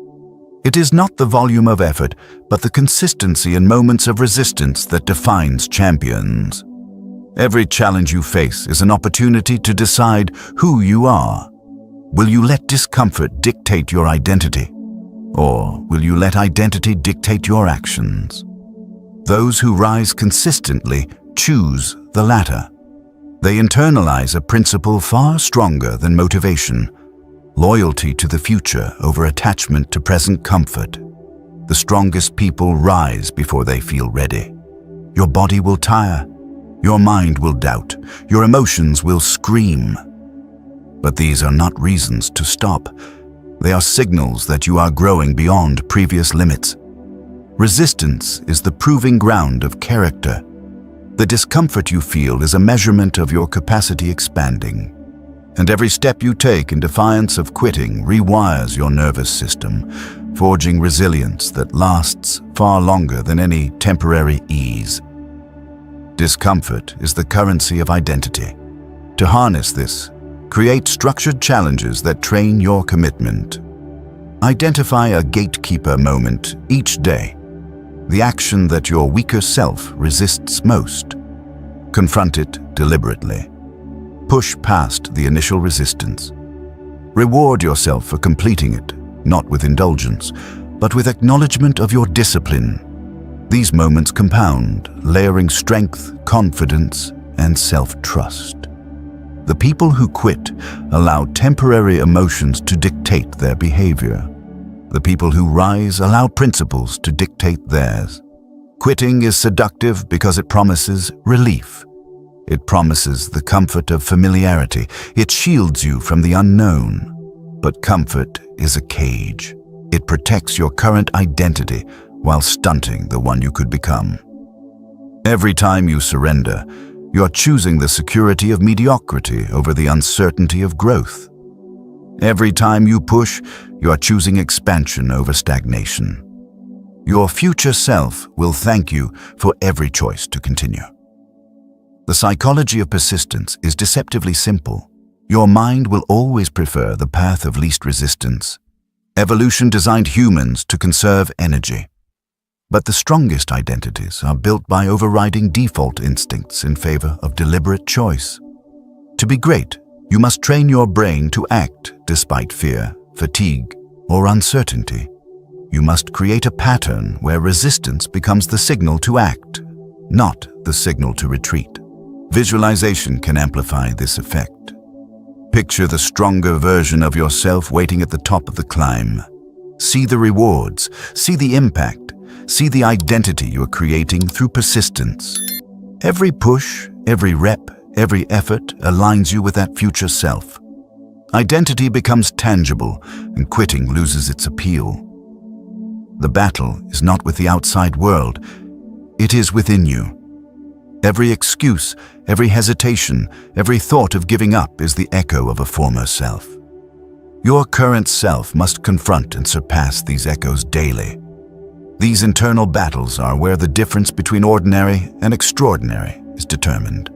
It is not the volume of effort, but the consistency in moments of resistance that defines champions. Every challenge you face is an opportunity to decide who you are. Will you let discomfort dictate your identity? Or will you let identity dictate your actions? Those who rise consistently choose the latter. They internalize a principle far stronger than motivation: loyalty to the future over attachment to present comfort. The strongest people rise before they feel ready. Your body will tire, your mind will doubt, your emotions will scream. But these are not reasons to stop. They are signals that you are growing beyond previous limits. Resistance is the proving ground of character. The discomfort you feel is a measurement of your capacity expanding. And every step you take in defiance of quitting rewires your nervous system, forging resilience that lasts far longer than any temporary ease. Discomfort is the currency of identity. To harness this, create structured challenges that train your commitment. Identify a gatekeeper moment each day, the action that your weaker self resists most. Confront it deliberately. Push past the initial resistance. Reward yourself for completing it, not with indulgence, but with acknowledgement of your discipline. These moments compound, layering strength, confidence, and self-trust. The people who quit allow temporary emotions to dictate their behavior. The people who rise allow principles to dictate theirs. Quitting is seductive because it promises relief. It promises the comfort of familiarity. It shields you from the unknown. But comfort is a cage. It protects your current identity while stunting the one you could become. Every time you surrender, you are choosing the security of mediocrity over the uncertainty of growth. Every time you push, you are choosing expansion over stagnation. Your future self will thank you for every choice to continue. The psychology of persistence is deceptively simple. Your mind will always prefer the path of least resistance. Evolution designed humans to conserve energy. But the strongest identities are built by overriding default instincts in favor of deliberate choice. To be great, you must train your brain to act despite fear, fatigue, or uncertainty. You must create a pattern where resistance becomes the signal to act, not the signal to retreat. Visualization can amplify this effect. Picture the stronger version of yourself waiting at the top of the climb. See the rewards, see the impact, see the identity you are creating through persistence. Every push, every rep, every effort aligns you with that future self. Identity becomes tangible, and quitting loses its appeal. The battle is not with the outside world, it is within you. Every excuse, every hesitation, every thought of giving up is the echo of a former self. Your current self must confront and surpass these echoes daily. These internal battles are where the difference between ordinary and extraordinary is determined.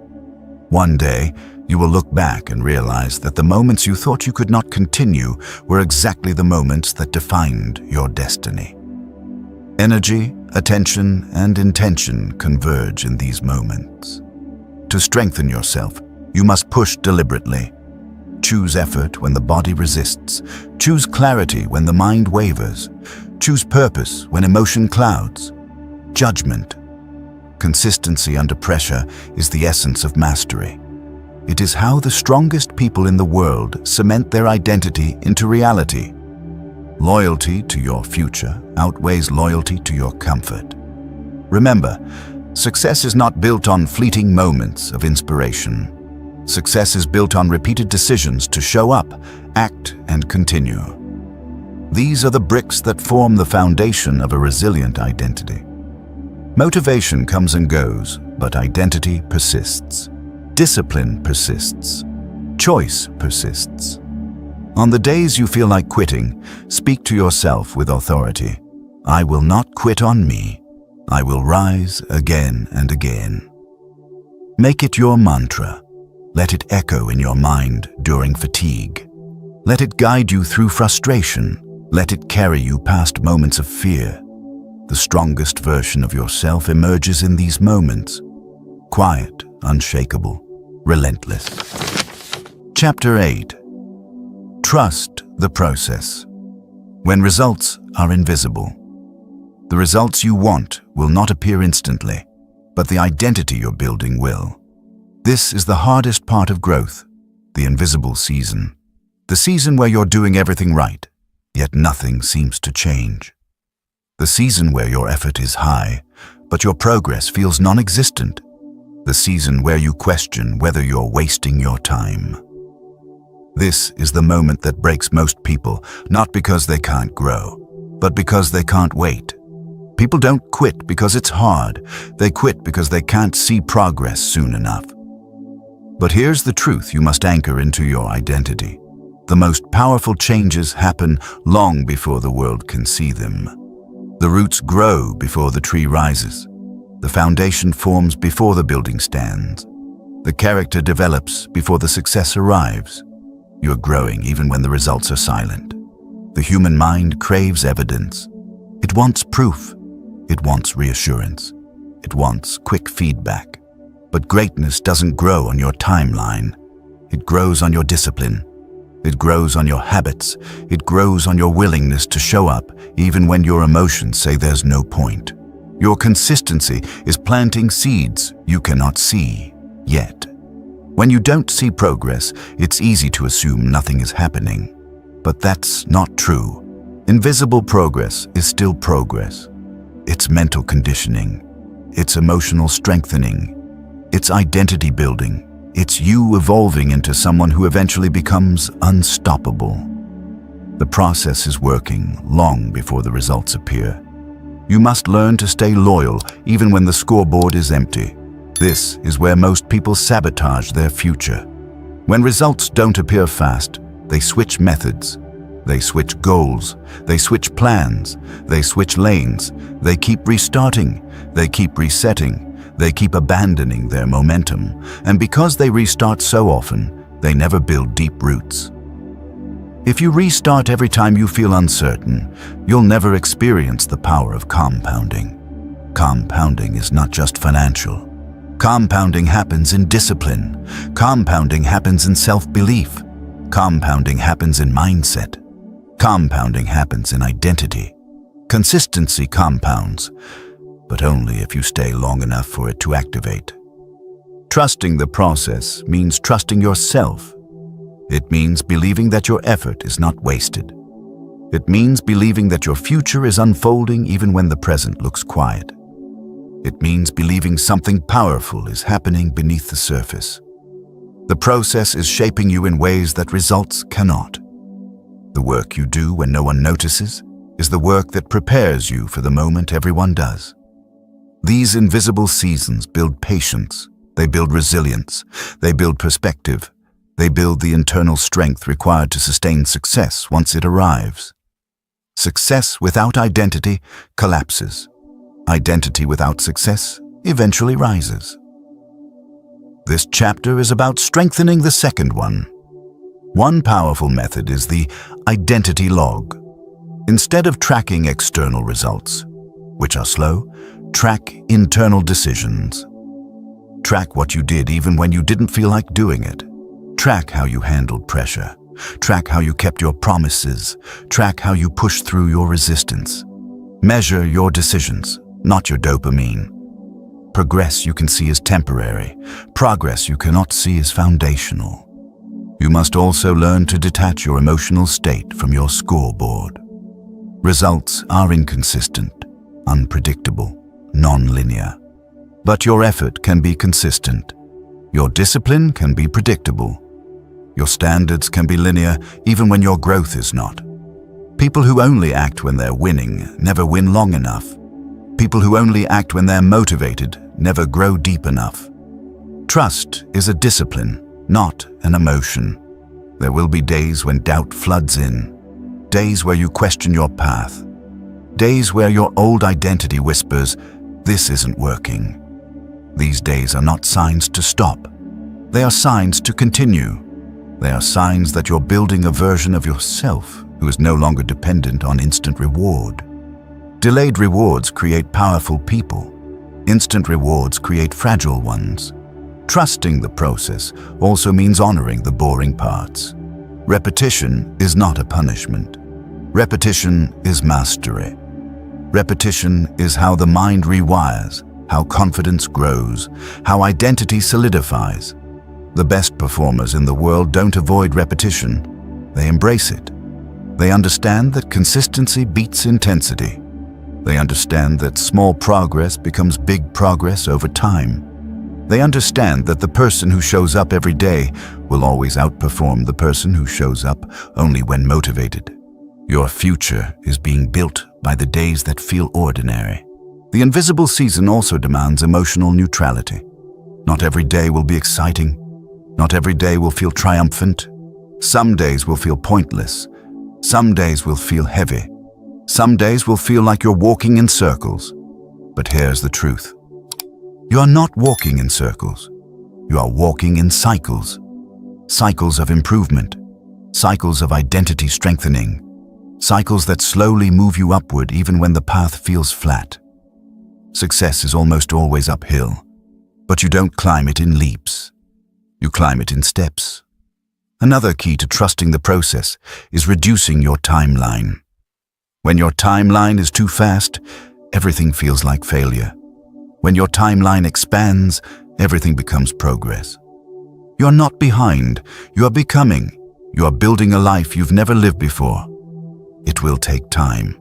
One day, you will look back and realize that the moments you thought you could not continue were exactly the moments that defined your destiny. Energy, attention, and intention converge in these moments. To strengthen yourself, you must push deliberately. Choose effort when the body resists. Choose clarity when the mind wavers. Choose purpose when emotion clouds. Judgment. Consistency under pressure is the essence of mastery. It is how the strongest people in the world cement their identity into reality. Loyalty to your future outweighs loyalty to your comfort. Remember, success is not built on fleeting moments of inspiration. Success is built on repeated decisions to show up, act, and continue. These are the bricks that form the foundation of a resilient identity. Motivation comes and goes, but identity persists. Discipline persists. Choice persists. On the days you feel like quitting, speak to yourself with authority. I will not quit on me. I will rise again and again. Make it your mantra. Let it echo in your mind during fatigue. Let it guide you through frustration. Let it carry you past moments of fear. The strongest version of yourself emerges in these moments. Quiet, unshakable, relentless. Chapter 8. Trust the process. When results are invisible. The results you want will not appear instantly, but the identity you're building will. This is the hardest part of growth, the invisible season. The season where you're doing everything right, yet nothing seems to change. The season where your effort is high, but your progress feels non-existent. The season where you question whether you're wasting your time. This is the moment that breaks most people, not because they can't grow, but because they can't wait. People don't quit because it's hard. They quit because they can't see progress soon enough. But here's the truth you must anchor into your identity. The most powerful changes happen long before the world can see them. The roots grow before the tree rises. The foundation forms before the building stands. The character develops before the success arrives. You're growing even when the results are silent. The human mind craves evidence. It wants proof. It wants reassurance. It wants quick feedback. But greatness doesn't grow on your timeline. It grows on your discipline. It grows on your habits. It grows on your willingness to show up even when your emotions say there's no point. Your consistency is planting seeds you cannot see yet. When you don't see progress, it's easy to assume nothing is happening. But that's not true. Invisible progress is still progress. It's mental conditioning. It's emotional strengthening. It's identity building. It's you evolving into someone who eventually becomes unstoppable. The process is working long before the results appear. You must learn to stay loyal even when the scoreboard is empty. This is where most people sabotage their future. When results don't appear fast, they switch methods. They switch goals. They switch plans. They switch lanes. They keep restarting. They keep resetting. They keep abandoning their momentum, and because they restart so often, they never build deep roots. If you restart every time you feel uncertain, you'll never experience the power of compounding. Compounding is not just financial. Compounding happens in discipline. Compounding happens in self-belief. Compounding happens in mindset. Compounding happens in identity. Consistency compounds, but only if you stay long enough for it to activate. Trusting the process means trusting yourself. It means believing that your effort is not wasted. It means believing that your future is unfolding even when the present looks quiet. It means believing something powerful is happening beneath the surface. The process is shaping you in ways that results cannot. The work you do when no one notices is the work that prepares you for the moment everyone does. These invisible seasons build patience, they build resilience, they build perspective, they build the internal strength required to sustain success once it arrives. Success without identity collapses. Identity without success eventually rises. This chapter is about strengthening the second one. One powerful method is the identity log. Instead of tracking external results, which are slow, track internal decisions. Track what you did even when you didn't feel like doing it. Track how you handled pressure. Track how you kept your promises. Track how you pushed through your resistance. Measure your decisions, not your dopamine. Progress you can see is temporary. Progress you cannot see is foundational. You must also learn to detach your emotional state from your scoreboard. Results are inconsistent, unpredictable, non-linear. But your effort can be consistent. Your discipline can be predictable. Your standards can be linear even when your growth is not. People who only act when they're winning never win long enough. People who only act when they're motivated never grow deep enough. Trust is a discipline, not an emotion. There will be days when doubt floods in. Days where you question your path. Days where your old identity whispers, "This isn't working." These days are not signs to stop. They are signs to continue. They are signs that you're building a version of yourself who is no longer dependent on instant reward. Delayed rewards create powerful people. Instant rewards create fragile ones. Trusting the process also means honoring the boring parts. Repetition is not a punishment. Repetition is mastery. Repetition is how the mind rewires, how confidence grows, how identity solidifies. The best performers in the world don't avoid repetition. They embrace it. They understand that consistency beats intensity. They understand that small progress becomes big progress over time. They understand that the person who shows up every day will always outperform the person who shows up only when motivated. Your future is being built by the days that feel ordinary. The invisible season also demands emotional neutrality. Not every day will be exciting. Not every day will feel triumphant. Some days will feel pointless. Some days will feel heavy. Some days will feel like you're walking in circles. But here's the truth. You are not walking in circles. You are walking in cycles. Cycles of improvement. Cycles of identity strengthening. Cycles that slowly move you upward even when the path feels flat. Success is almost always uphill, but you don't climb it in leaps. You climb it in steps. Another key to trusting the process is reducing your timeline. When your timeline is too fast, everything feels like failure. When your timeline expands, everything becomes progress. You are not behind, you are becoming. You are building a life you've never lived before. It will take time.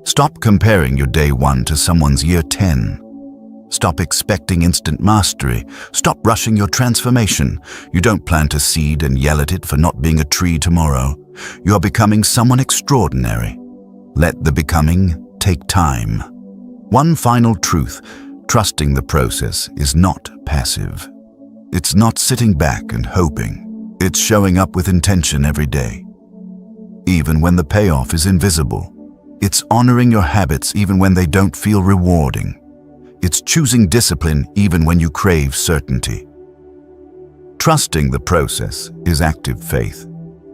Stop comparing your day 1 to someone's year 10. Stop expecting instant mastery. Stop rushing your transformation. You don't plan to seed and yell at it for not being a tree tomorrow. You are becoming someone extraordinary. Let the becoming take time. One final truth, trusting the process is not passive. It's not sitting back and hoping. It's showing up with intention every day. Even when the payoff is invisible. It's honoring your habits even when they don't feel rewarding. It's choosing discipline even when you crave certainty. Trusting the process is active faith,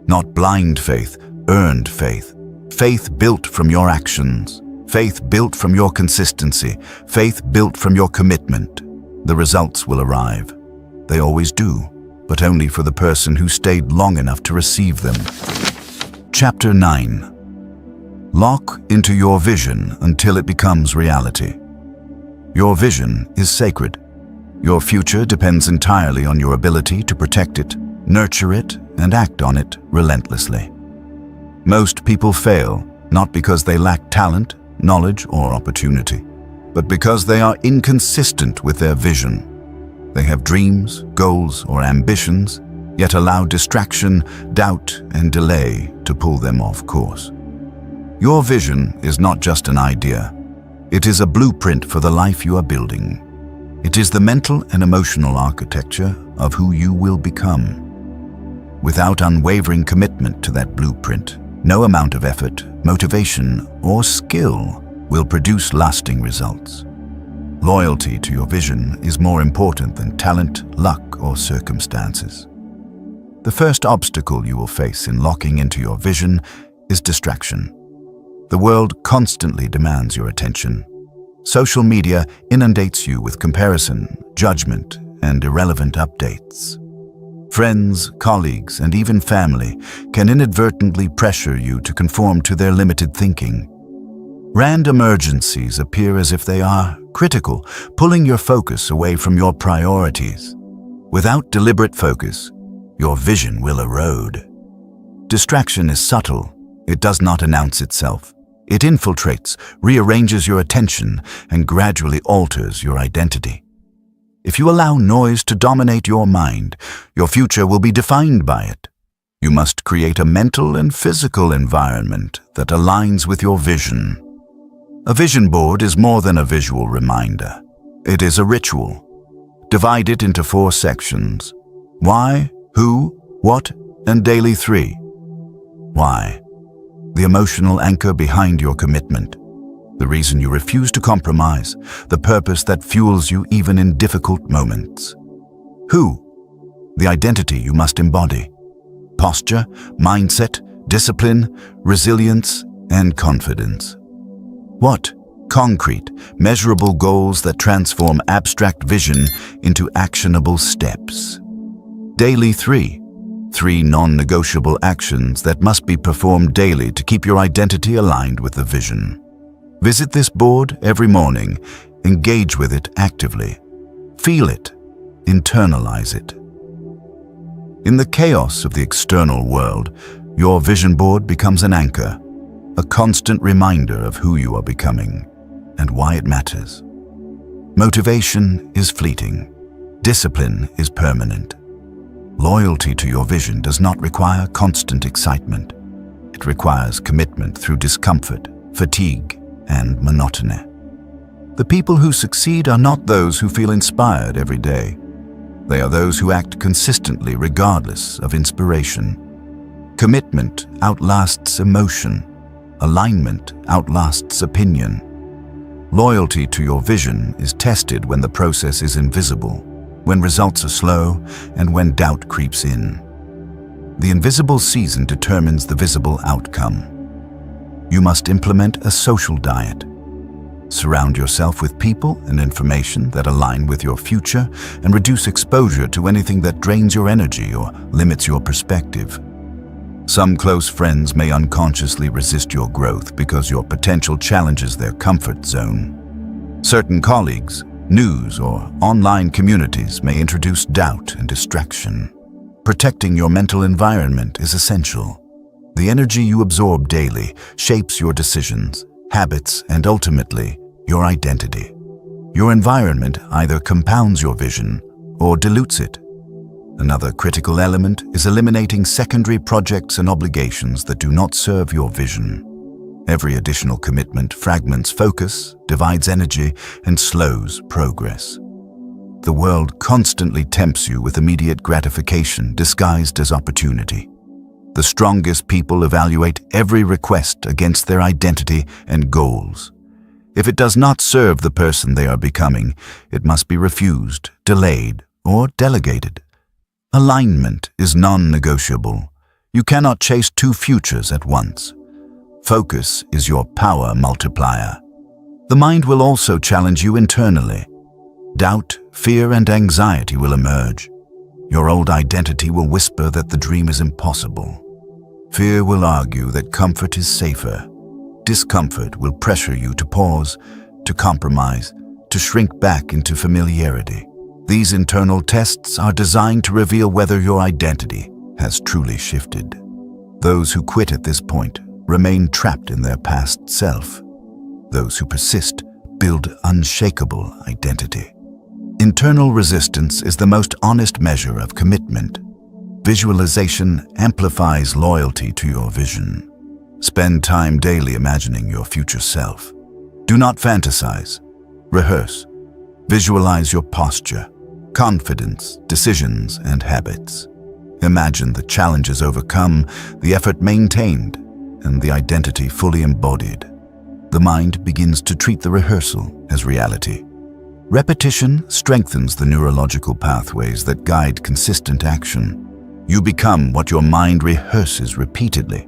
not blind faith, earned faith. Faith built from your actions. Faith built from your consistency. Faith built from your commitment. The results will arrive. They always do, but only for the person who stayed long enough to receive them. Chapter 9. Lock into your vision until it becomes reality. Your vision is sacred. Your future depends entirely on your ability to protect it, nurture it, and act on it relentlessly. Most people fail, not because they lack talent, knowledge, or opportunity, but because they are inconsistent with their vision. They have dreams, goals, or ambitions, yet allow distraction, doubt, and delay to pull them off course. Your vision is not just an idea. It is a blueprint for the life you are building. It is the mental and emotional architecture of who you will become. Without unwavering commitment to that blueprint, no amount of effort, motivation, or skill will produce lasting results. Loyalty to your vision is more important than talent, luck, or circumstances. The first obstacle you will face in locking into your vision is distraction. The world constantly demands your attention. Social media inundates you with comparison, judgment, and irrelevant updates. Friends, colleagues, and even family can inadvertently pressure you to conform to their limited thinking. Random urgencies appear as if they are critical, pulling your focus away from your priorities. Without deliberate focus, your vision will erode. Distraction is subtle. It does not announce itself. It infiltrates, rearranges your attention, and gradually alters your identity. If you allow noise to dominate your mind, your future will be defined by it. You must create a mental and physical environment that aligns with your vision. A vision board is more than a visual reminder. It is a ritual. Divide it into 4 sections: why, who, what, and daily 3. Why? The emotional anchor behind your commitment, the reason you refuse to compromise, the purpose that fuels you even in difficult moments. Who? The identity you must embody, posture, mindset, discipline, resilience, and confidence. What? Concrete, measurable goals that transform abstract vision into actionable steps. Daily 3. 3 non-negotiable actions that must be performed daily to keep your identity aligned with the vision. Visit this board every morning. Engage with it actively. Feel it. Internalize it. In the chaos of the external world, your vision board becomes an anchor, a constant reminder of who you are becoming and why it matters. Motivation is fleeting. Discipline is permanent. Loyalty to your vision does not require constant excitement. It requires commitment through discomfort, fatigue, and monotony. The people who succeed are not those who feel inspired every day. They are those who act consistently regardless of inspiration. Commitment outlasts emotion. Alignment outlasts opinion. Loyalty to your vision is tested when the process is invisible, when results are slow, and when doubt creeps in. The invisible season determines the visible outcome. You must implement a social diet. Surround yourself with people and information that align with your future and reduce exposure to anything that drains your energy or limits your perspective. Some close friends may unconsciously resist your growth because your potential challenges their comfort zone. Certain colleagues, news, or online communities may introduce doubt and distraction. Protecting your mental environment is essential. The energy you absorb daily shapes your decisions, habits, and ultimately, your identity. Your environment either compounds your vision or dilutes it. Another critical element is eliminating secondary projects and obligations that do not serve your vision. Every additional commitment fragments focus, divides energy, and slows progress. The world constantly tempts you with immediate gratification disguised as opportunity. The strongest people evaluate every request against their identity and goals. If it does not serve the person they are becoming, it must be refused, delayed, or delegated. Alignment is non-negotiable. You cannot chase 2 futures at once. Focus is your power multiplier. The mind will also challenge you internally. Doubt, fear, and anxiety will emerge. Your old identity will whisper that the dream is impossible. Fear will argue that comfort is safer. Discomfort will pressure you to pause, to compromise, to shrink back into familiarity. These internal tests are designed to reveal whether your identity has truly shifted. Those who quit at this point remain trapped in their past self. Those who persist build unshakable identity. Internal resistance is the most honest measure of commitment. Visualization amplifies loyalty to your vision. Spend time daily imagining your future self. Do not fantasize. Rehearse. Visualize your posture, confidence, decisions, and habits. Imagine the challenges overcome, the effort maintained, and the identity fully embodied. The mind begins to treat the rehearsal as reality. Repetition strengthens the neurological pathways that guide consistent action. You become what your mind rehearses repeatedly.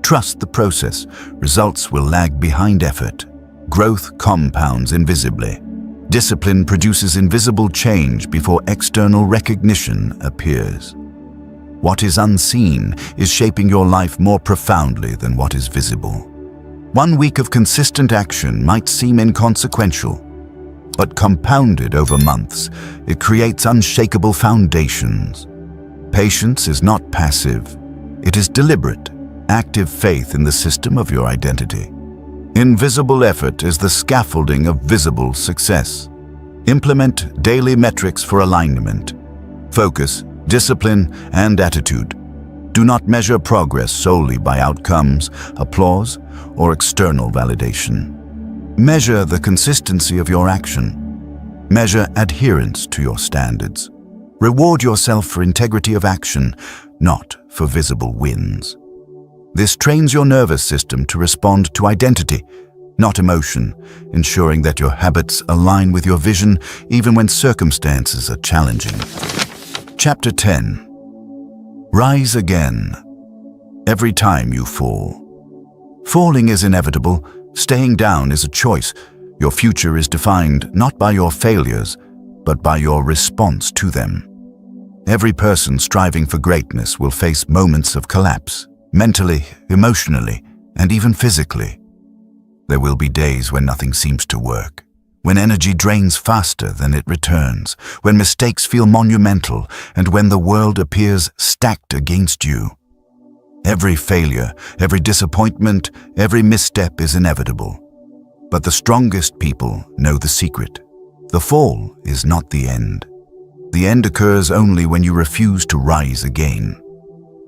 Trust the process. Results will lag behind effort. Growth compounds invisibly. Discipline produces invisible change before external recognition appears. What is unseen is shaping your life more profoundly than what is visible. 1 week of consistent action might seem inconsequential, but compounded over months, it creates unshakable foundations. Patience is not passive. It is deliberate, active faith in the system of your identity. Invisible effort is the scaffolding of visible success. Implement daily metrics for alignment. Focus, discipline, and attitude. Do not measure progress solely by outcomes, applause, or external validation. Measure the consistency of your action. Measure adherence to your standards. Reward yourself for integrity of action, not for visible wins. This trains your nervous system to respond to identity, not emotion, ensuring that your habits align with your vision even when circumstances are challenging. Chapter 10. Rise again. Every time you fall. Falling is inevitable. Staying down is a choice. Your future is defined not by your failures, but by your response to them. Every person striving for greatness will face moments of collapse, mentally, emotionally, and even physically. There will be days when nothing seems to work, when energy drains faster than it returns, when mistakes feel monumental, and when the world appears stacked against you. Every failure, every disappointment, every misstep is inevitable. But the strongest people know the secret. The fall is not the end. The end occurs only when you refuse to rise again.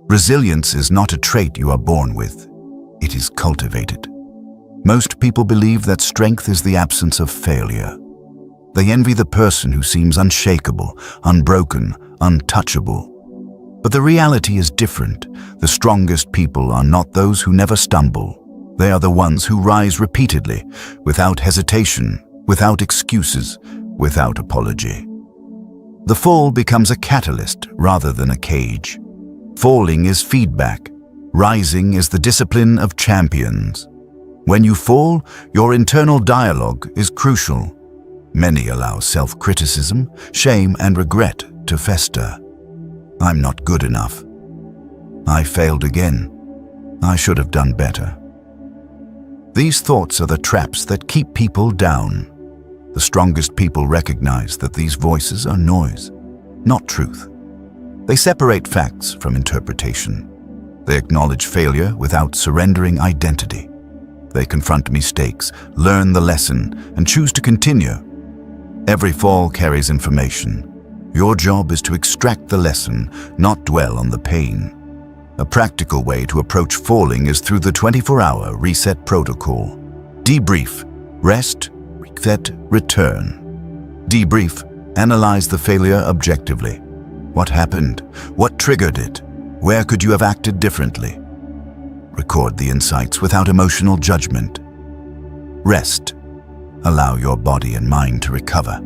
Resilience is not a trait you are born with. It is cultivated. Most people believe that strength is the absence of failure. They envy the person who seems unshakable, unbroken, untouchable. But the reality is different. The strongest people are not those who never stumble. They are the ones who rise repeatedly, without hesitation, without excuses, without apology. The fall becomes a catalyst rather than a cage. Falling is feedback. Rising is the discipline of champions. When you fall, your internal dialogue is crucial. Many allow self-criticism, shame, and regret to fester. I'm not good enough. I failed again. I should have done better. These thoughts are the traps that keep people down. The strongest people recognize that these voices are noise, not truth. They separate facts from interpretation. They acknowledge failure without surrendering identity. They confront mistakes, learn the lesson, and choose to continue. Every fall carries information. Your job is to extract the lesson, not dwell on the pain. A practical way to approach falling is through the 24-hour reset protocol. Debrief, rest, reset, return. Debrief, analyze the failure objectively. What happened? What triggered it? Where could you have acted differently? Record the insights without emotional judgment. Rest. Allow your body and mind to recover.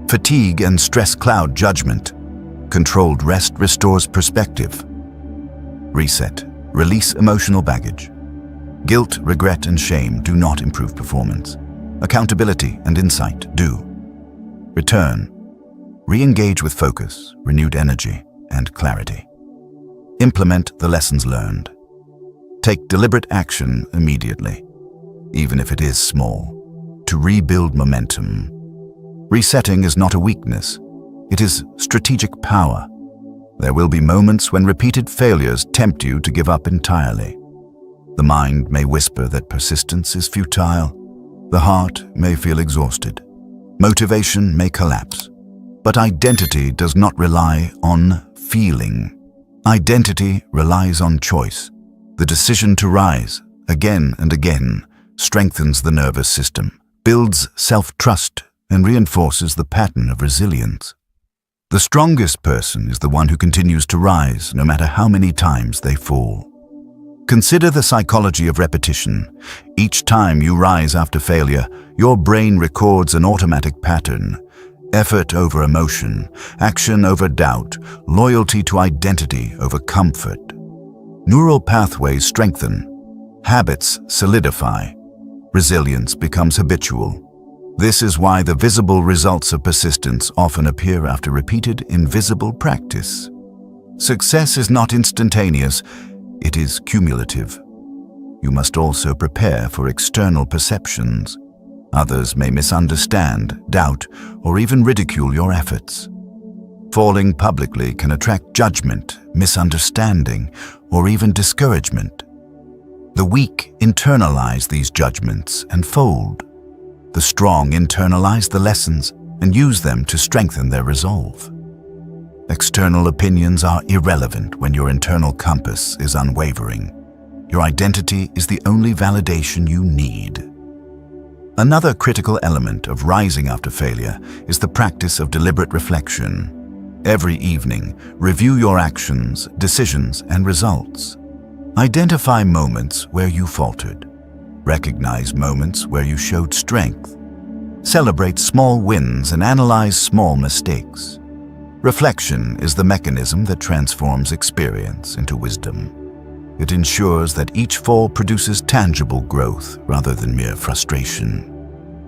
Fatigue and stress cloud judgment. Controlled rest restores perspective. Reset. Release emotional baggage. Guilt, regret, and shame do not improve performance. Accountability and insight do. Return. Re-engage with focus, renewed energy, and clarity. Implement the lessons learned. Take deliberate action immediately, even if it is small, to rebuild momentum. Resetting is not a weakness. It is strategic power. There will be moments when repeated failures tempt you to give up entirely. The mind may whisper that persistence is futile. The heart may feel exhausted. Motivation may collapse. But identity does not rely on feeling. Identity relies on choice. The decision to rise, again and again, strengthens the nervous system, builds self-trust, and reinforces the pattern of resilience. The strongest person is the one who continues to rise no matter how many times they fall. Consider the psychology of repetition. Each time you rise after failure, your brain records an automatic pattern. Effort over emotion, action over doubt, loyalty to identity over comfort. Neural pathways strengthen, habits solidify, resilience becomes habitual. This is why the visible results of persistence often appear after repeated invisible practice. Success is not instantaneous, it is cumulative. You must also prepare for external perceptions. Others may misunderstand, doubt, or even ridicule your efforts. Falling publicly can attract judgment, misunderstanding, or even discouragement. The weak internalize these judgments and fold. The strong internalize the lessons and use them to strengthen their resolve. External opinions are irrelevant when your internal compass is unwavering. Your identity is the only validation you need. Another critical element of rising after failure is the practice of deliberate reflection. Every evening, review your actions, decisions, and results. Identify moments where you faltered. Recognize moments where you showed strength. Celebrate small wins and analyze small mistakes. Reflection is the mechanism that transforms experience into wisdom. It ensures that each fall produces tangible growth rather than mere frustration.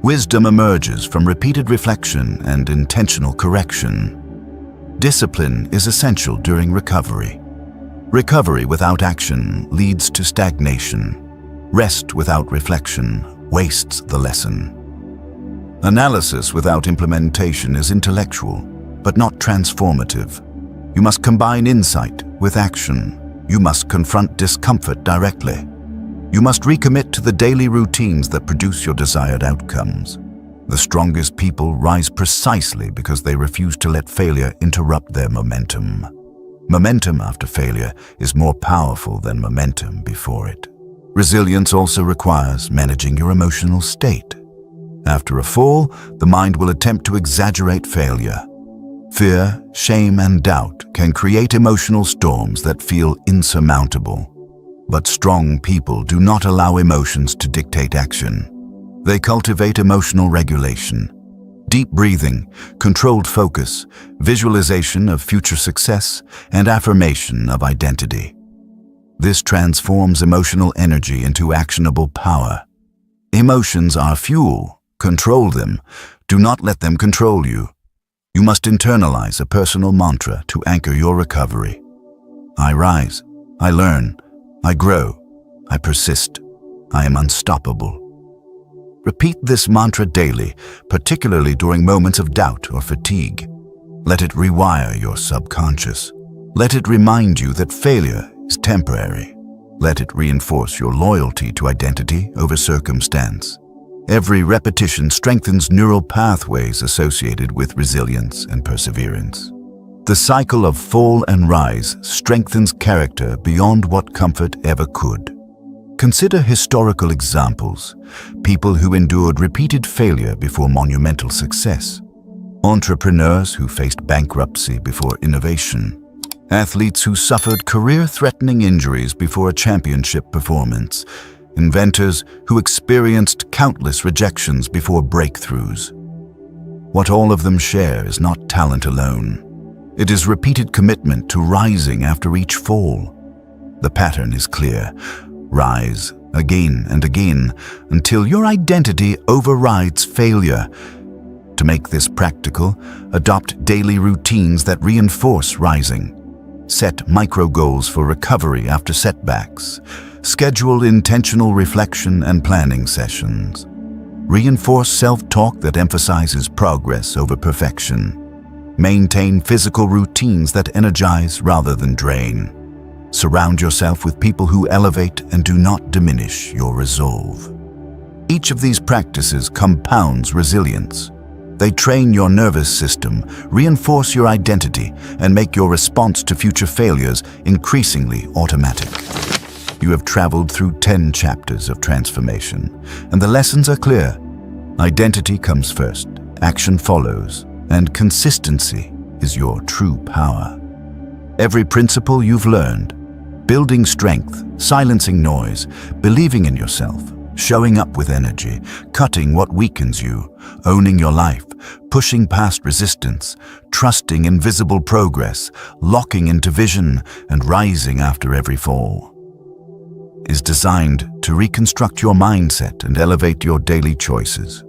Wisdom emerges from repeated reflection and intentional correction. Discipline is essential during recovery. Recovery without action leads to stagnation. Rest without reflection wastes the lesson. Analysis without implementation is intellectual, but not transformative. You must combine insight with action. You must confront discomfort directly. You must recommit to the daily routines that produce your desired outcomes. The strongest people rise precisely because they refuse to let failure interrupt their momentum. Momentum after failure is more powerful than momentum before it. Resilience also requires managing your emotional state. After a fall, the mind will attempt to exaggerate failure. Fear, shame, and doubt can create emotional storms that feel insurmountable. But strong people do not allow emotions to dictate action. They cultivate emotional regulation. Deep breathing, controlled focus, visualization of future success, and affirmation of identity. This transforms emotional energy into actionable power. Emotions are fuel. Control them. Do not let them control you. You must internalize a personal mantra to anchor your recovery. I rise. I learn. I grow. I persist. I am unstoppable. Repeat this mantra daily, particularly during moments of doubt or fatigue. Let it rewire your subconscious. Let it remind you that failure is temporary. Let it reinforce your loyalty to identity over circumstance. Every repetition strengthens neural pathways associated with resilience and perseverance. The cycle of fall and rise strengthens character beyond what comfort ever could. Consider historical examples, people who endured repeated failure before monumental success, entrepreneurs who faced bankruptcy before innovation, athletes who suffered career-threatening injuries before a championship performance, inventors who experienced countless rejections before breakthroughs. What all of them share is not talent alone. It is repeated commitment to rising after each fall. The pattern is clear. Rise again and again until your identity overrides failure. To make this practical, adopt daily routines that reinforce rising. Set micro goals for recovery after setbacks. Schedule intentional reflection and planning sessions. Reinforce self-talk that emphasizes progress over perfection. Maintain physical routines that energize rather than drain. Surround yourself with people who elevate and do not diminish your resolve. Each of these practices compounds resilience. They train your nervous system, reinforce your identity, and make your response to future failures increasingly automatic. You have traveled through 10 chapters of transformation, and the lessons are clear. Identity comes first, action follows, and consistency is your true power. Every principle you've learned, building strength, silencing noise, believing in yourself, showing up with energy, cutting what weakens you, owning your life, pushing past resistance, trusting in visible progress, locking into vision, and rising after every fall, is designed to reconstruct your mindset and elevate your daily choices.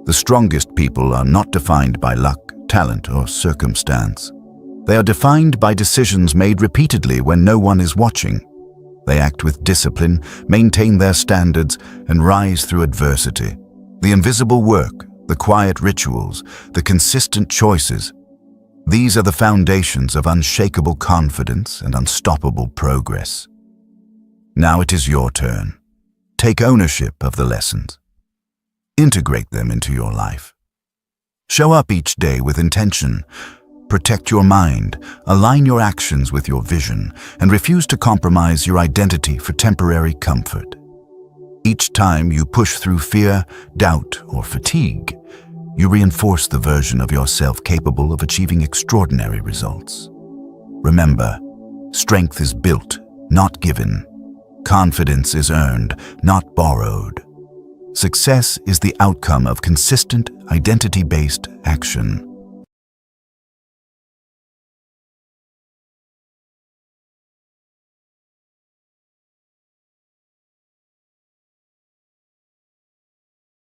The strongest people are not defined by luck, talent, or circumstance. They are defined by decisions made repeatedly when no one is watching. They act with discipline, maintain their standards, and rise through adversity. The invisible work, the quiet rituals, the consistent choices, these are the foundations of unshakable confidence and unstoppable progress. Now it is your turn. Take ownership of the lessons. Integrate them into your life. Show up each day with intention. Protect your mind, align your actions with your vision, and refuse to compromise your identity for temporary comfort. Each time you push through fear, doubt, or fatigue, you reinforce the version of yourself capable of achieving extraordinary results. Remember, strength is built, not given. Confidence is earned, not borrowed. Success is the outcome of consistent, identity-based action.